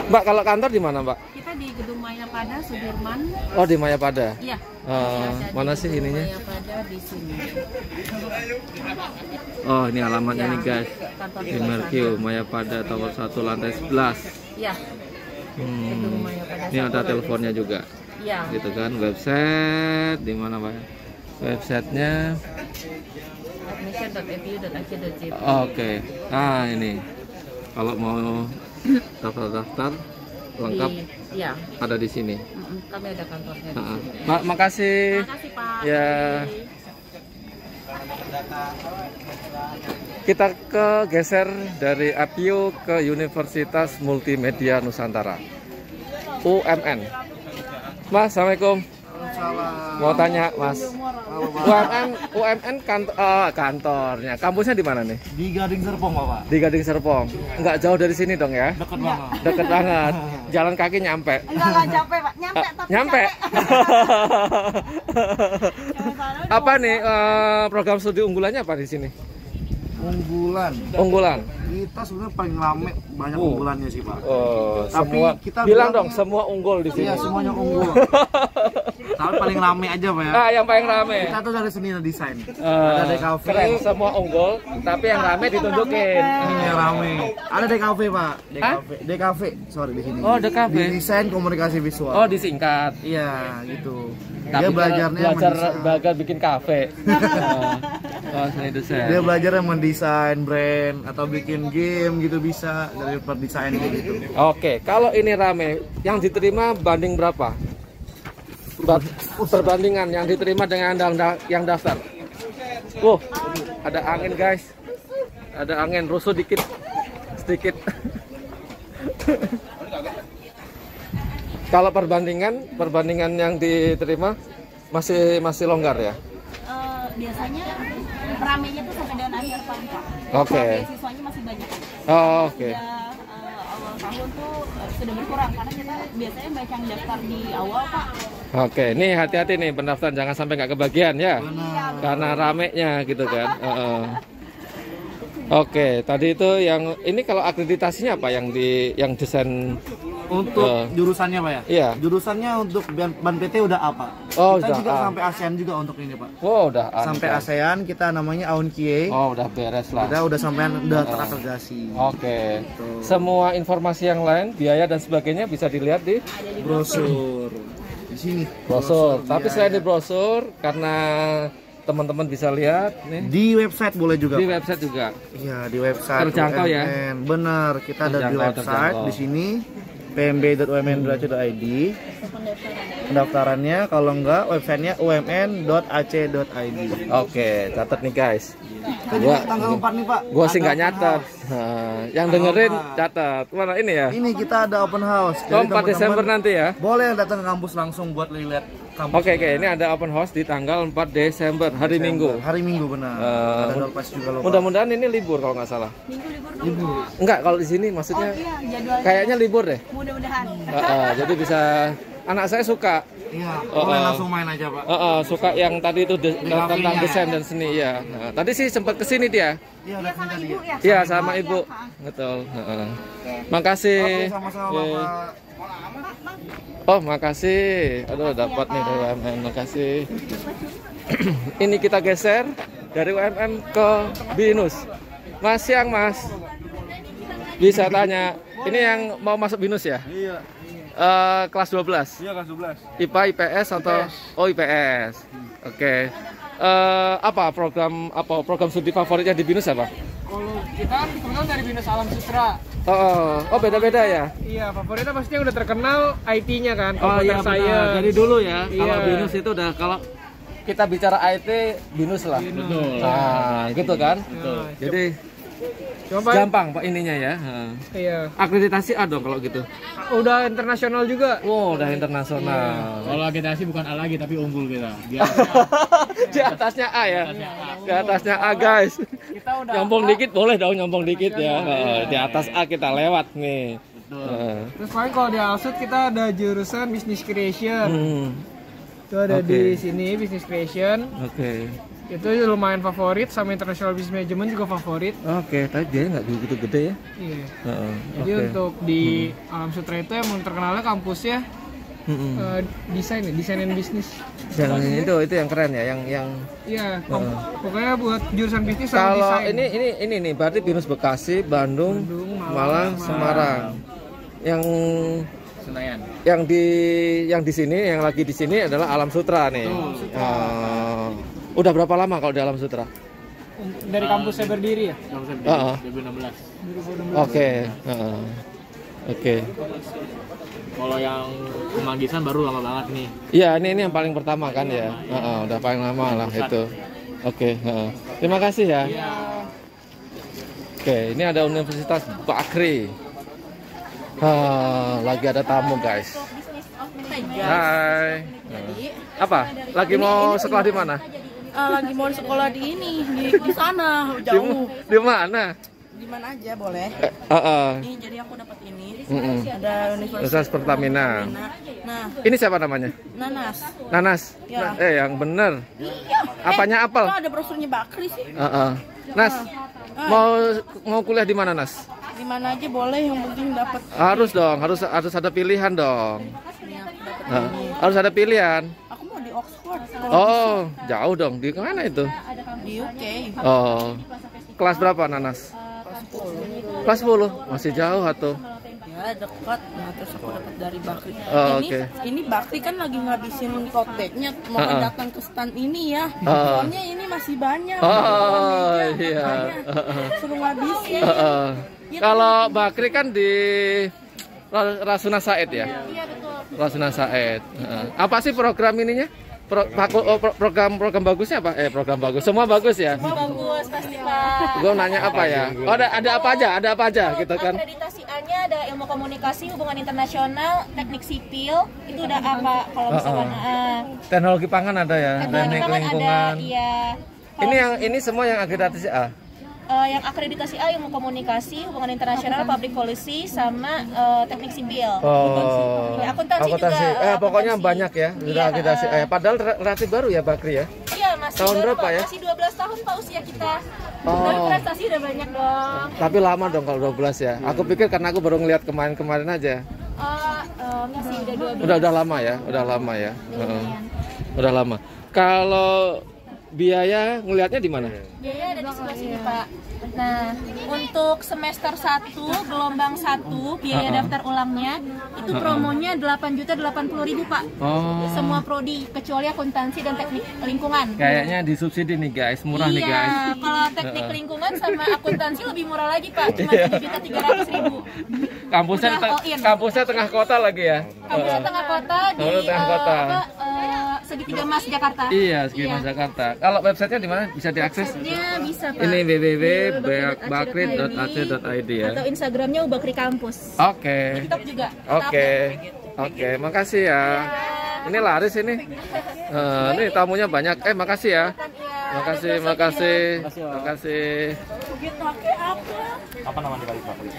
Mbak, kalau kantor di mana, Mbak? Kita di Gedung Mayapada, Sudirman. Oh, di Mayapada. Iya. Mana sih ininya? Mayapada di sini. Oh, ini alamatnya nih, guys. Kantor Di Merkio, Mayapada Tower 1 lantai 11. Iya. Gedung Mayapada. Ini ada teleponnya juga. Iya. Gitu kan, website di mana, Pak? Websitenya admission.epu.ac.jp. Oke. Nah, ini. Kalau mau daftar lengkap ya. Ada di sini. Kami ada kantornya. Makasih. Makasih, Pak. Ya. Kita geser dari APU ke Universitas Multimedia Nusantara, UMN. Mas, assalamualaikum. Mau tanya, Mas. UMN kantornya, kampusnya di mana nih? Di Gading Serpong, Bapak. Di Gading Serpong. Enggak jauh dari sini dong ya? Dekat banget. Dekat banget. Jalan kaki nyampe. Enggak capek, Pak. Nyampe. Apa nih program studi unggulannya apa di sini? Unggulan. Kita sebenarnya paling rame, banyak unggulannya sih, Pak. Tapi semua kita bilang dong semua unggul di sini. Iya, semuanya unggul. Tapi paling rame aja, Pak ya. Yang paling rame. Kita tuh dari seni dan desain. Ada DKV. Keren, semua unggul, tapi yang rame ditunjukin. Yang rame. Ada DKV, Pak. DKV. Sorry di sini. Oh, DKV. Desain komunikasi visual. Oh, disingkat. Iya, gitu. Tapi dia belajar bikin kafe. Seni desain. Dia belajar mendesain brand atau bikin game gitu bisa dari perdesain gitu. Oke, kalau ini rame, yang diterima banding berapa? Perbandingan yang diterima dengan yang daftar. Ada angin, guys. Ada angin, rusuh sedikit. Kalau perbandingan yang diterima masih longgar ya? Biasanya ramenya tuh sampai dengan akhir tahun, Pak. Oke. Siswanya masih banyak. Oke. Awal tahun tuh sudah berkurang karena kita biasanya banyak yang daftar di awal, Pak. Oke, nih hati-hati nih pendaftaran jangan sampai nggak kebagian ya. Karena ramenya gitu kan. Oke, tadi itu yang ini kalau akreditasinya apa yang desain untuk jurusannya, Pak ya? Iya. Jurusannya untuk ban PT udah apa? Kita juga sampai ASEAN juga untuk ini, Pak. Oh, udah. Sampai ASEAN kita namanya AUNKIE. Oh, udah beres lah. Udah sampean udah terakreditasi. Oke. Semua informasi yang lain, biaya dan sebagainya bisa dilihat di brosur. Di sini. Brosur. Tapi selain di brosur karena teman-teman bisa lihat nih. Di website boleh juga. Di website juga. Iya, di website. Terjangkau ya. Benar, kita ada di website di sini pmb.umn.ac.id. Pendaftarannya kalau enggak websitenya umn.ac.id. Oke, catat nih guys. Tanggal 4 nih Pak. Gua sih nggak nyatet. Yang dengerin catat. Mana ini ya? Ini kita ada open house. Oh, 4 Desember nanti ya? Boleh datang ke kampus langsung buat lihat kampus. Oke, ini ada open house di tanggal 4 Desember, hari Minggu. Hari Minggu benar. Ada door prize juga loh. Mudah-mudahan ini libur kalau nggak salah. Libur. Enggak, kalau di sini maksudnya kayaknya libur deh. Mudah-mudahan. Jadi bisa, anak saya suka. Iya, boleh langsung main aja Pak. Suka yang tadi itu tentang desain dan seni ya. Tadi sih sempat kesini dia. Iya, sama ibu ya. Iya, sama ibu. Betul. Makasih. Oke, sama-sama Pak. Oh, makasih. Aduh, dapat nih dari UMN. Makasih. Ini kita geser dari UMN ke BINUS. Mas Siang, Mas. Bisa tanya. Ini yang mau masuk BINUS ya? Iya. Kelas 12. Iya, kelas 12. IPA, IPS atau IPS. Oke. Apa program studi favoritnya di BINUS apa? Kalau kita kan kebetulan dari BINUS Alam Sutra. Beda-beda ya? Iya, favoritnya pasti yang udah terkenal IT-nya kan, Computer Science. Jadi dulu ya, kalau Iya. BINUS itu udah, kalau kita bicara IT, BINUS lah. Betul. Nah, gitu kan? Betul. Jadi gampang Pak ininya ya. Iya. Akreditasi A dong kalau gitu. Udah internasional juga. Wow, udah internasional. Kalau akreditasi bukan A lagi tapi unggul kita. Di atasnya A ya. Di atasnya A guys. Nyombong dikit boleh dong, nyombong dikit ya. Di atas A kita lewat nih. Terus paling kalau di Alsut kita ada jurusan Business Creation. Itu ada di sini Business Creation. Itu lumayan favorit, sama International Business Management juga favorit. Tapi dia nggak begitu gede ya. Iya. Jadi untuk di Alam Sutra itu emang terkenalnya kampusnya desain and business. Itu yang keren ya, yang iya, pokoknya buat jurusan bisnis sama kalau desain. ini nih berarti BINUS Bekasi, Bandung, Malang, Semarang. Yang Senayan. Yang di sini, yang lagi di sini adalah Alam Sutra nih. Udah berapa lama kalau di Alam Sutra? Dari kampus saya berdiri ya? 2016. Oke. Kalau yang Kemanggisan baru lama banget nih. Iya, ini yang paling pertama kan ya. Udah paling lama lah itu. Terima kasih ya. Ini ada Universitas Bakri. Lagi ada tamu guys. Hai. Apa? Lagi mau sekolah di mana? Lagi mau sekolah di ini, di sana jauh. Di mana? Di mana aja boleh. Ini jadi aku dapat ini. Ada Universitas Pertamina. Nah, ini siapa namanya? Nanas. Ya. Yang bener. Iya. Apanya apel? Kok ada brosurnya Bakri sih? Nas, mau kuliah di mana Nas? Di mana aja boleh, yang penting dapat. Harus dong, harus ada pilihan dong. Harus ada pilihan. Aku mau di Oxford. Jauh dong. Di mana itu? Di UK. Kelas berapa Nanas? Kelas 10. Masih jauh atau? Ya dekat. Nah, terus aku dapat dari Bakri. Ini Bakri kan lagi ngabisin tote bag-nya. Mau datang ke stand ini ya. Soalnya ini masih banyak. Iya. Suruh ngabisin. Kalau Bakri kan di Rasuna Said ya? Iya betul. Rasuna Said. Apa sih program ininya? Program bagusnya apa? Program bagus. Semua bagus ya? Semua bagus pasti Pak. Gue nanya apa ya? Ada apa aja? Ada apa aja gitu kan? Akreditasi A-nya ada ilmu komunikasi, hubungan internasional, teknik sipil. Itu udah apa kalau misalkan teknologi pangan ada ya? Teknik lingkungan. Iya. Ini semua yang akreditasi A. Yang akreditasi A ilmu komunikasi, hubungan internasional, public policy, sama teknik sipil. Akuntansi juga. Pokoknya banyak ya, sudah akreditasi A. Padahal relatif baru ya Bakri ya? Iya, masih tahun baru, berapa ya? Masih 12 tahun Pak usia kita. Tapi prestasi udah banyak dong. Tapi lama dong kalau 12 ya. Aku pikir karena aku baru ngeliat kemarin aja. Enggak sih, udah 12. Udah lama ya, udah lama ya. Udah lama. Kalau biaya ngelihatnya di mana? Biaya ada di sebelah sini Pak. Nah, untuk untuk semester 1 gelombang 1 biaya daftar ulangnya itu promonya 8.080.000 Pak. Semua prodi kecuali akuntansi dan teknik lingkungan. Kayaknya disubsidi nih guys, murah nih guys. Iya, kalau teknik lingkungan sama akuntansi lebih murah lagi Pak, cuma 7.300.000. Kampusnya tengah kota lagi ya. Kampusnya tengah kota di tengah kota. Segitiga Mas Jakarta. Iya, Segitiga Mas Jakarta. Kalau websitenya di mana bisa diakses? Websitenya bisa Pak. Ini www.bakri.ac.id ya. Atau Instagramnya Ubakri Kampus. Oke. TikTok juga. Oke, makasih ya. Ini laris ini. Ini tamunya banyak. Makasih ya. Makasih. Apa namanya Bakri?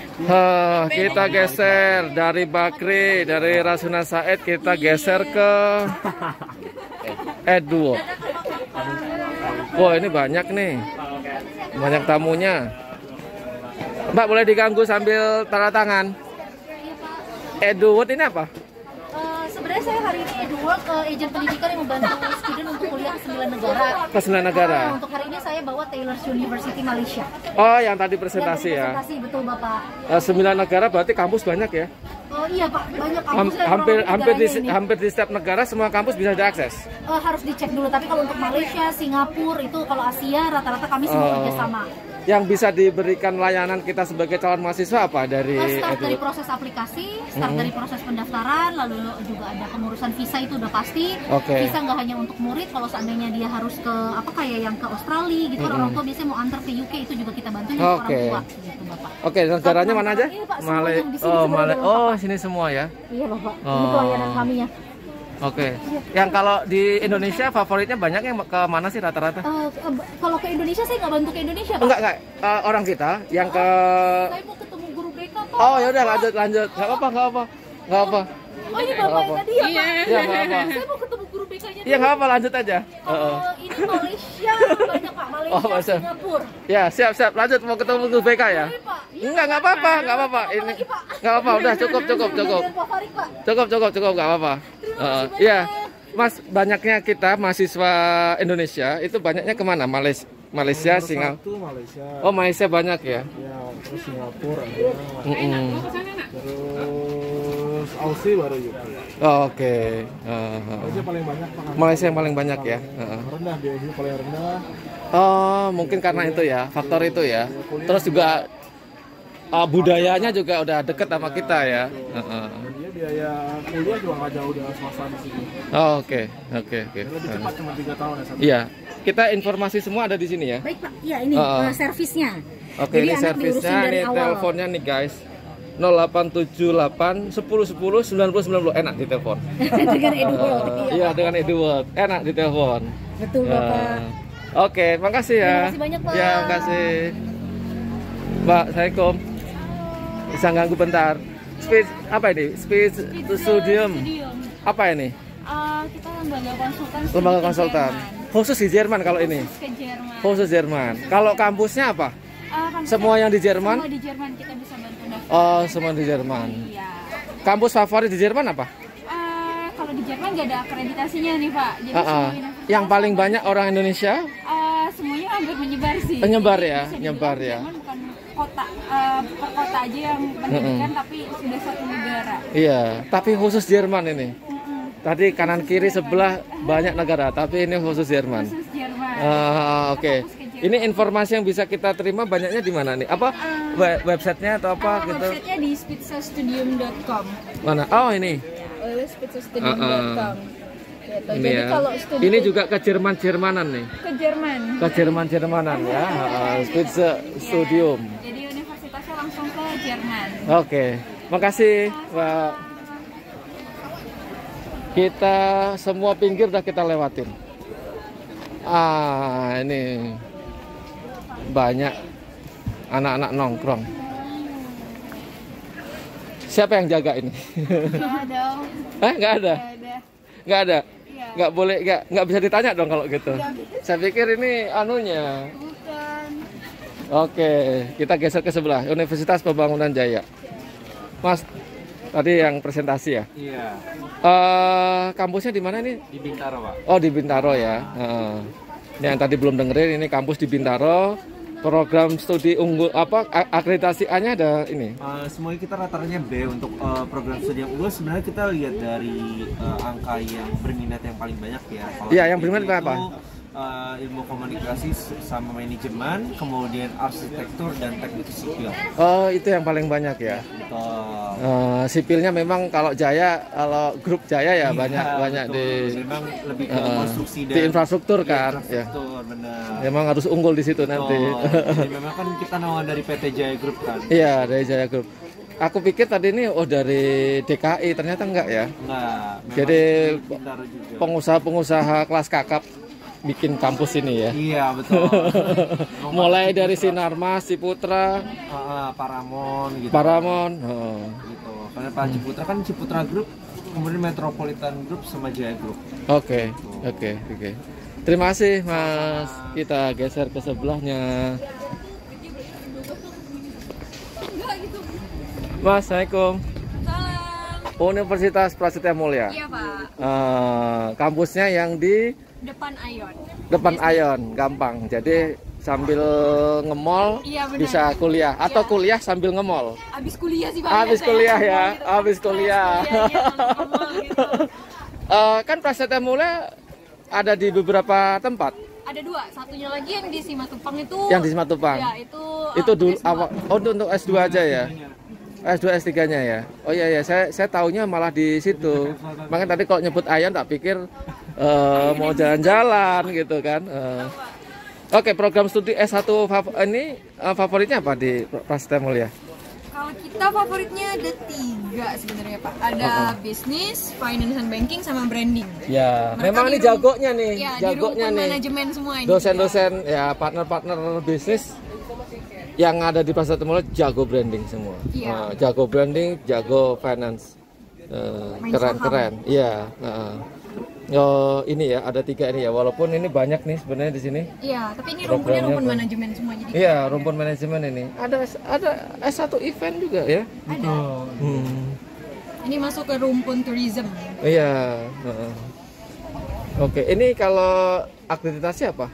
Kita geser dari Bakri, dari Rasuna Said kita geser ke Edwo. Wah, ini banyak nih. Banyak tamunya. Mbak, boleh diganggu sambil tanda tangan? Edwo ini apa? Sebenarnya saya hari ini dua ke agen pendidikan yang membantu student untuk kuliah ke 9 negara. Ke 9 negara. Untuk hari ini saya bawa Taylor's University Malaysia. Oh, yang tadi presentasi ya. Presentasi, betul Bapak. 9 negara berarti kampus banyak ya? Oh iya Pak, banyak kampus. Hampir di setiap negara semua kampus bisa diakses. Harus dicek dulu, tapi kalau untuk Malaysia, Singapura itu kalau Asia rata-rata kami semua kerjasama. Yang bisa diberikan layanan kita sebagai calon mahasiswa apa dari start dari proses aplikasi, start dari proses pendaftaran, lalu juga ada pengurusan visa itu udah pasti. Visa nggak hanya untuk murid, kalau seandainya dia harus ke kayak yang ke Australia gitu, orang tua biasanya mau antar ke UK itu juga kita bantu orang tua gitu Bapak. Negaranya mana aja? Malaysia. Sini semua ya? Iya Bapak, ini pelayanan kami ya. Yang kalau di Indonesia favoritnya banyak yang ke mana sih rata-rata? Kalau ke Indonesia saya nggak bantu ke Indonesia Pak. Enggak. Orang kita yang ke... Saya mau ketemu guru BK Pak. Oh ya udah lanjut. Nggak apa. Oh ini Bapak yang tadi ya Pak? Iya nggak apa. Saya mau ketemu guru BK-nya. Iya nggak apa, lanjut aja. Ini Malaysia banyak Pak, Malaysia, Singapura. Ya siap, lanjut mau ketemu guru BK ya? Nggak apa-apa. Ini nggak apa, udah cukup. Cukup, nggak apa-apa. Iya, Mas, banyaknya kita mahasiswa Indonesia itu banyaknya kemana? Malaysia, Singapura. Oh, Malaysia banyak ya? Ya, terus Singapura ada. Terus Aussie baru juga. Oke. Malaysia paling banyak. Malaysia yang paling banyak ya? Rendah, biayanya paling rendah. Oh, mungkin karena itu ya, faktor itu ya. Terus juga budayanya juga udah deket sama kita ya. Biaya kuliah juga nggak jauh dari swasta di sini. Oke. Lebih cepat cuma 3 tahun ya. Iya, kita informasi semua ada di sini ya. Baik Pak, iya ini servisnya. Oke, ini servisnya, ini teleponnya nih guys. 0878 10 10 90 90 enak di telepon. Dengan Edward. Iya, dengan Edward. Enak di telepon. Betul Bapak. Oke, makasih ya. Terima kasih banyak Pak. Ya, makasih. Mbak, Assalamualaikum. Bisa ganggu bentar. Apa ini? Speed Studium. Apa ini? Kita lembaga konsultan. Khusus di Jerman kalau ini. Khusus Jerman. Kalau kampusnya apa? Semua yang di Jerman? Semua di Jerman kita bisa bantu daftar. Semua di Jerman. Iya. Kampus favorit di Jerman apa? Kalau di Jerman nggak ada akreditasinya nih Pak. Jadi yang paling banyak orang Indonesia? Semuanya hampir menyebar sih. Menyebar ya, nyebar ya. Bukan kota per kota aja yang pendidikan, tapi sudah satu negara. Iya, tapi khusus Jerman ini. Tadi kanan kiri sebelah banyak negara, tapi ini khusus Jerman. Khusus Jerman. Oke. Ini informasi yang bisa kita terima banyaknya di mana nih? Apa websitenya atau apa gitu? Websitenya di speedsastudium.com. Mana? Oh ini. speedsastudium.com. Ini ya. Ini juga ke Jermanan nih. Ke Jerman. Ke Jermanan ya. Studium. Jadi universitasnya langsung ke Jerman. Oke. Makasih, Pak. Kita semua pinggir udah kita lewatin. Ini banyak anak-anak nongkrong. Siapa yang jaga ini? Nggak ada. Nggak ada? Nggak ada? Nggak boleh, nggak bisa ditanya dong kalau gitu. Saya pikir ini anunya. Bukan. Oke, kita geser ke sebelah. Universitas Pembangunan Jaya. Mas, tadi yang presentasi ya? Iya. Kampusnya di mana nih? Di Bintaro, Pak. Oh, di Bintaro ya. Ini yang tadi belum dengerin, ini kampus di Bintaro. program studi unggul apa akreditasi A-nya ada ini? Semuanya kita rata-ratanya B untuk program studi yang unggul. Sebenarnya kita lihat dari angka yang berminat yang paling banyak ya. Iya, yang berminat apa? Ilmu komunikasi sama manajemen, kemudian arsitektur dan teknik sipil. Oh, itu yang paling banyak ya. Sipilnya memang kalau grup Jaya ya banyak di memang lebih ke konstruksi dan di infrastruktur kan. Infrastruktur, ya. Benar. Memang harus unggul di situ nanti. Jadi memang kan kita naungan dari PT Jaya Group kan. Iya, dari Jaya Group. Aku pikir tadi ini dari DKI, ternyata enggak ya. Enggak. Jadi pengusaha-pengusaha kelas kakap bikin kampus ini ya. Iya, betul. Mulai dari Sinarmas, Ciputra, Paramon gitu. Paramon. Gitu. Karena Pak Ciputra kan Ciputra Group, kemudian Metropolitan Group sama Jaya Group. Oke. Terima kasih Mas. Kita geser ke sebelahnya. Mas, Assalamualaikum. Universitas Prasetya Mulia. Iya, Pak. Kampusnya yang di Depan Ion. Depan Ion, gampang. Jadi sambil nge-mall bisa kuliah atau kuliah sambil nge-mall. Abis kuliah sih Pak. Abis kuliah ya, abis kuliah. Kan Prasetya Mulia ada di beberapa tempat. Ada 2, satunya lagi yang di Simatupang itu. Yang di Simatupang. Ya, itu dulu awal. Oh, untuk S2 aja ya. S2 S3-nya ya. Oh iya, saya taunya malah di situ. Makanya tadi kalau nyebut Ion tak pikir mau jalan-jalan gitu kan. Oke, program studi S1 ini favoritnya apa di Prasetya Mulia? Kalau kita favoritnya ada 3 sebenarnya Pak. Ada bisnis, finance and banking, sama branding. Ya, memang ini jagonya nih. Ya, jagonya nih. Manajemen semua ini. Dosen-dosen ya, partner-partner bisnis yang ada di Prasetya Mulia jago branding semua. Iya. Jago branding, jago finance. Keren-keren. Iya. Ini ya ada 3 ini ya. Walaupun ini banyak nih sebenarnya di sini. Iya, tapi ini rumputnya rumpun manajemen semua jadi. Iya, rumpun manajemen ini. Ada S1 event juga ya. Ada. Ini masuk ke rumpun tourism. Iya. Oke, ini kalau akreditasi apa?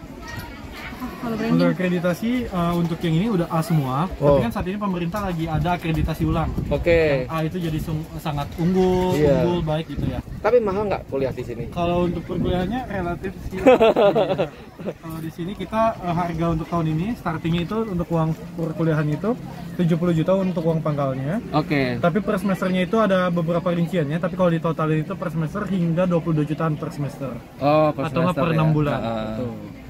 Untuk akreditasi untuk yang ini udah A semua, tapi kan saat ini pemerintah lagi ada akreditasi ulang. Oke. A itu jadi sangat unggul, baik gitu ya. Tapi mahal nggak kuliah di sini? Kalau untuk perkuliahannya relatif sih. Kalau di sini kita harga untuk tahun ini startingnya itu untuk uang perkuliahan itu 70 juta untuk uang pangkalnya. Oke. Tapi per semesternya itu ada beberapa rinciannya, tapi kalau ditotalin itu per semester hingga 22 jutaan per semester. Oh, per atau semester per 6 bulan.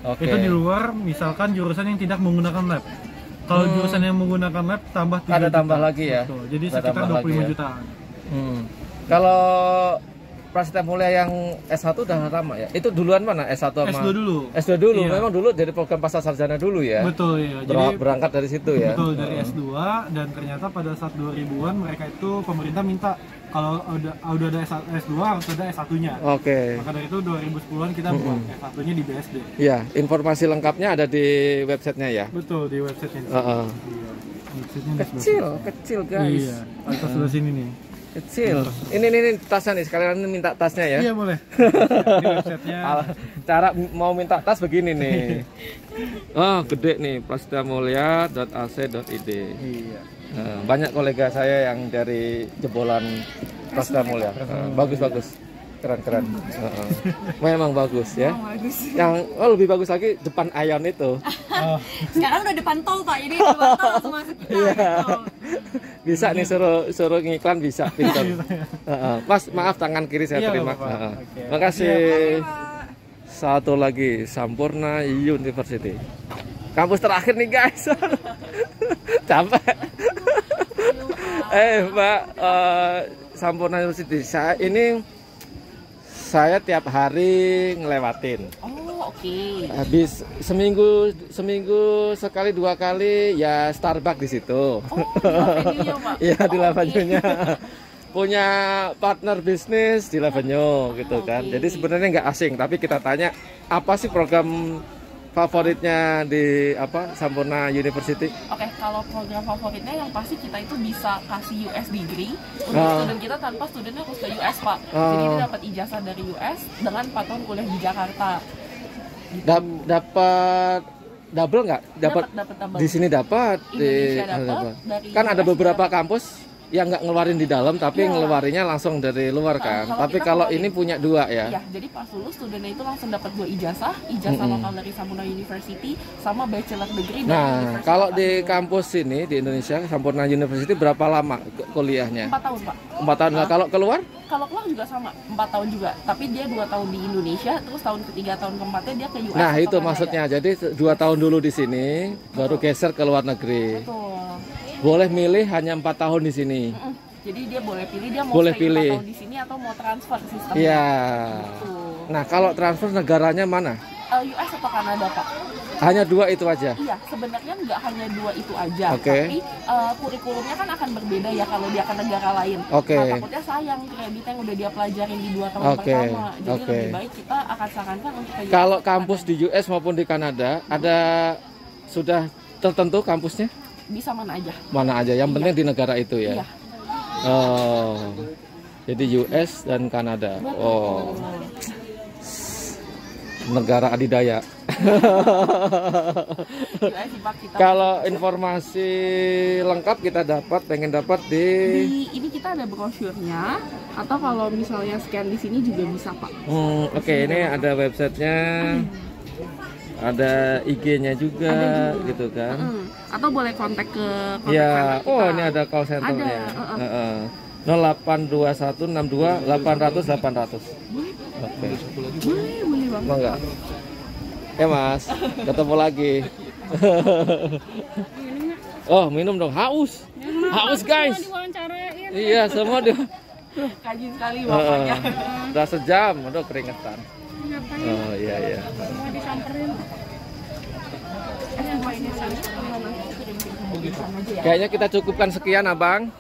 Okay. Itu di luar misalkan jurusan yang tidak menggunakan lab. Kalau jurusan yang menggunakan lab tambah 3 ada juta. tambah lagi ya. Betul. Jadi sekitar 25 jutaan. Kalau Prasetya Mulia yang S1 udah lama ya? Itu duluan mana? S1 sama? S2 dulu. S2 dulu, iya. Memang dulu dari program pasca sarjana dulu ya? Betul ya. Jadi berangkat dari situ ya? Betul, dari S2 dan ternyata pada saat 2000-an mereka itu pemerintah minta kalau udah ada S2 harus ada S1-nya. Oke. Maka dari itu 2010-an kita buat S1-nya di BSD. Iya, informasi lengkapnya ada di websitenya ya? Betul, di websitenya. Iya. Kecil guys. Iya, atas sebelah sini nih. Kecil. Ini tasnya nih, sekalian minta tasnya ya. Iya boleh. Di websitenya. Cara mau minta tas begini nih. Oh gede nih, prasetyamulia.ac.id. Iya. Banyak kolega saya yang dari jebolan Prasetya Mulia. Bagus. Keren. Memang bagus ya. Yang lebih bagus lagi depan Ion itu. Sekarang udah depan tol Pak, jadi depan tol langsung masuk kita. Gitu. Bisa nih suruh ngiklan bisa, pintar. Mas maaf tangan kiri saya terima. Makasih. Satu lagi Sampurna University. Kampus terakhir nih guys. Capek. Mbak Sampurna University. Saya tiap hari ngelewatin. Oh, oke. Habis seminggu sekali 2 kali ya Starbucks di situ. Iya di Lavanyonya. Punya partner bisnis di Lavanyo gitu kan. Jadi sebenarnya nggak asing, tapi kita tanya apa sih program favoritnya di Sampurna University? Oke, kalau program favoritnya yang pasti kita itu bisa kasih US degree untuk student kita tanpa studentnya harus ke US Pak. Jadi dia dapat ijazah dari US dengan 4 tahun kuliah di Jakarta. Dapat double nggak? Dapat di sini dapat, di kan ada beberapa kampus yang nggak ngeluarin di dalam, tapi ngeluarinnya langsung dari luar kan. Tapi kalau ini punya 2 ya. Iya, jadi pas lulus studentnya itu langsung dapat 2 ijazah lokal dari Sampurna University sama bachelor degree dari Universitas kalau di kampus ini di Indonesia Sampurna University berapa lama kuliahnya? 4 tahun, Pak. 4 tahun. Kalau keluar? Kalau keluar juga sama, 4 tahun juga. Tapi dia 2 tahun di Indonesia, terus tahun ketiga, tahun keempatnya dia ke US. Nah, itu maksudnya. Jadi 2 tahun dulu di sini, baru geser ke luar negeri. Betul. Boleh milih hanya 4 tahun di sini. Jadi dia boleh pilih dia mau stay 4 tahun di sini atau mau transfer ke sistemnya. Iya. Nah, kalau transfer negaranya mana? US atau Kanada, Pak? Hanya 2 itu aja? Iya, sebenarnya nggak hanya 2 itu aja. Tapi kurikulumnya kan akan berbeda ya kalau dia ke negara lain. Nah, takutnya sayang kredit yang udah dia pelajarin di 2 tahun pertama. Jadi lebih baik kita akan sarankan untuk ke US. Kalau kampus di US maupun di Kanada, ada sudah tertentu kampusnya? Bisa mana aja. Mana aja, yang penting di negara itu ya. Iya. Oh, jadi US dan Kanada. Oh, negara adidaya. Kalau informasi lengkap kita pengen dapat di ini kita ada brosurnya, atau kalau misalnya scan di sini juga bisa, Pak. Oke, ini ada websitenya. Ada IG-nya juga gitu kan. Atau boleh kontak ke ya. Oh, ini ada call center-nya. 082162 800 800. Oke. Boleh Bang. Mau enggak? Ya, Mas. Ketemu lagi. Oh, minum dong. Haus. Haus, guys. Iya, semua Kajin sekali bapaknya. Udah sejam, udah keringetan. Oh iya. Mau disamperin. Kayaknya kita cukupkan sekian, Abang.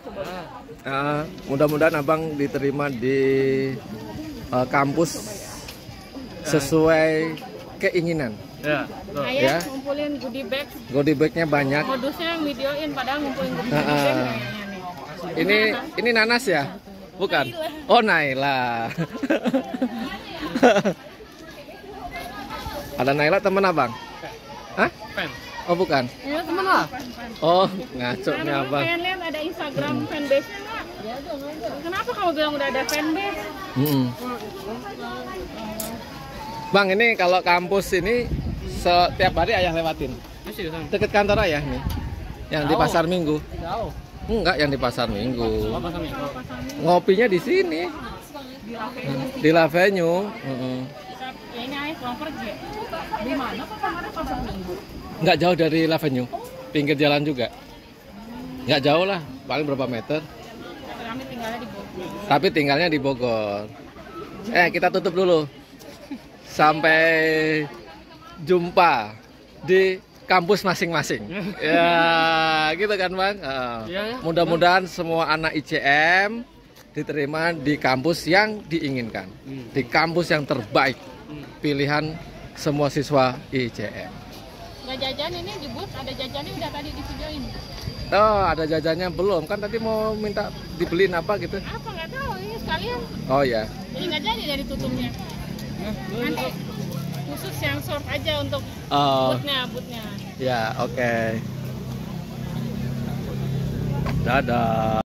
Mudah-mudahan Abang diterima di kampus sesuai keinginan. Ya, ya. Ngumpulin goodie bag. Goodie bagnya banyak. Modusnya videoin padahal ngumpulin goodie bag. Ini nanas ya? Bukan? Oh, Naila. Ada Naila temen Abang? Hah? Oh, bukan? Iya, temen lah. Oh, ngaco nih Abang. Pengen lihat ada Instagram fanbase-nya nggak? Kenapa kamu bilang udah ada fanbase? Bang, ini kalau kampus ini setiap hari ayah lewatin. Deket kantor ayah nih. Yang di Pasar Minggu. Jauh. Enggak, yang di Pasar Minggu. Oh, Pasar Minggu. Ngopinya di sini. Di La Venue. Ya ini ayah pulang pergi. Di mana kok kemarin Pasar Minggu? Nggak jauh dari La Venue. Pinggir jalan juga. Nggak jauh lah, paling berapa meter. Kami tinggalnya di Bogor. Tapi tinggalnya di Bogor. Kita tutup dulu. Sampai jumpa di kampus masing-masing. Ya, gitu kan, Bang. Mudah-mudahan semua anak ICM diterima di kampus yang diinginkan. Di kampus yang terbaik. Pilihan semua siswa ICM. Nggak jajan ini di booth, ada jajannya udah tadi di videoin. Oh, ada jajannya belum? Kan tadi mau minta dibeliin apa gitu. Apa nggak tahu, ini sekalian. Oh ya. Jadi nggak jadi dari tutupnya. Nanti khusus yang short aja untuk boothnya. Ya, oke. Dadah.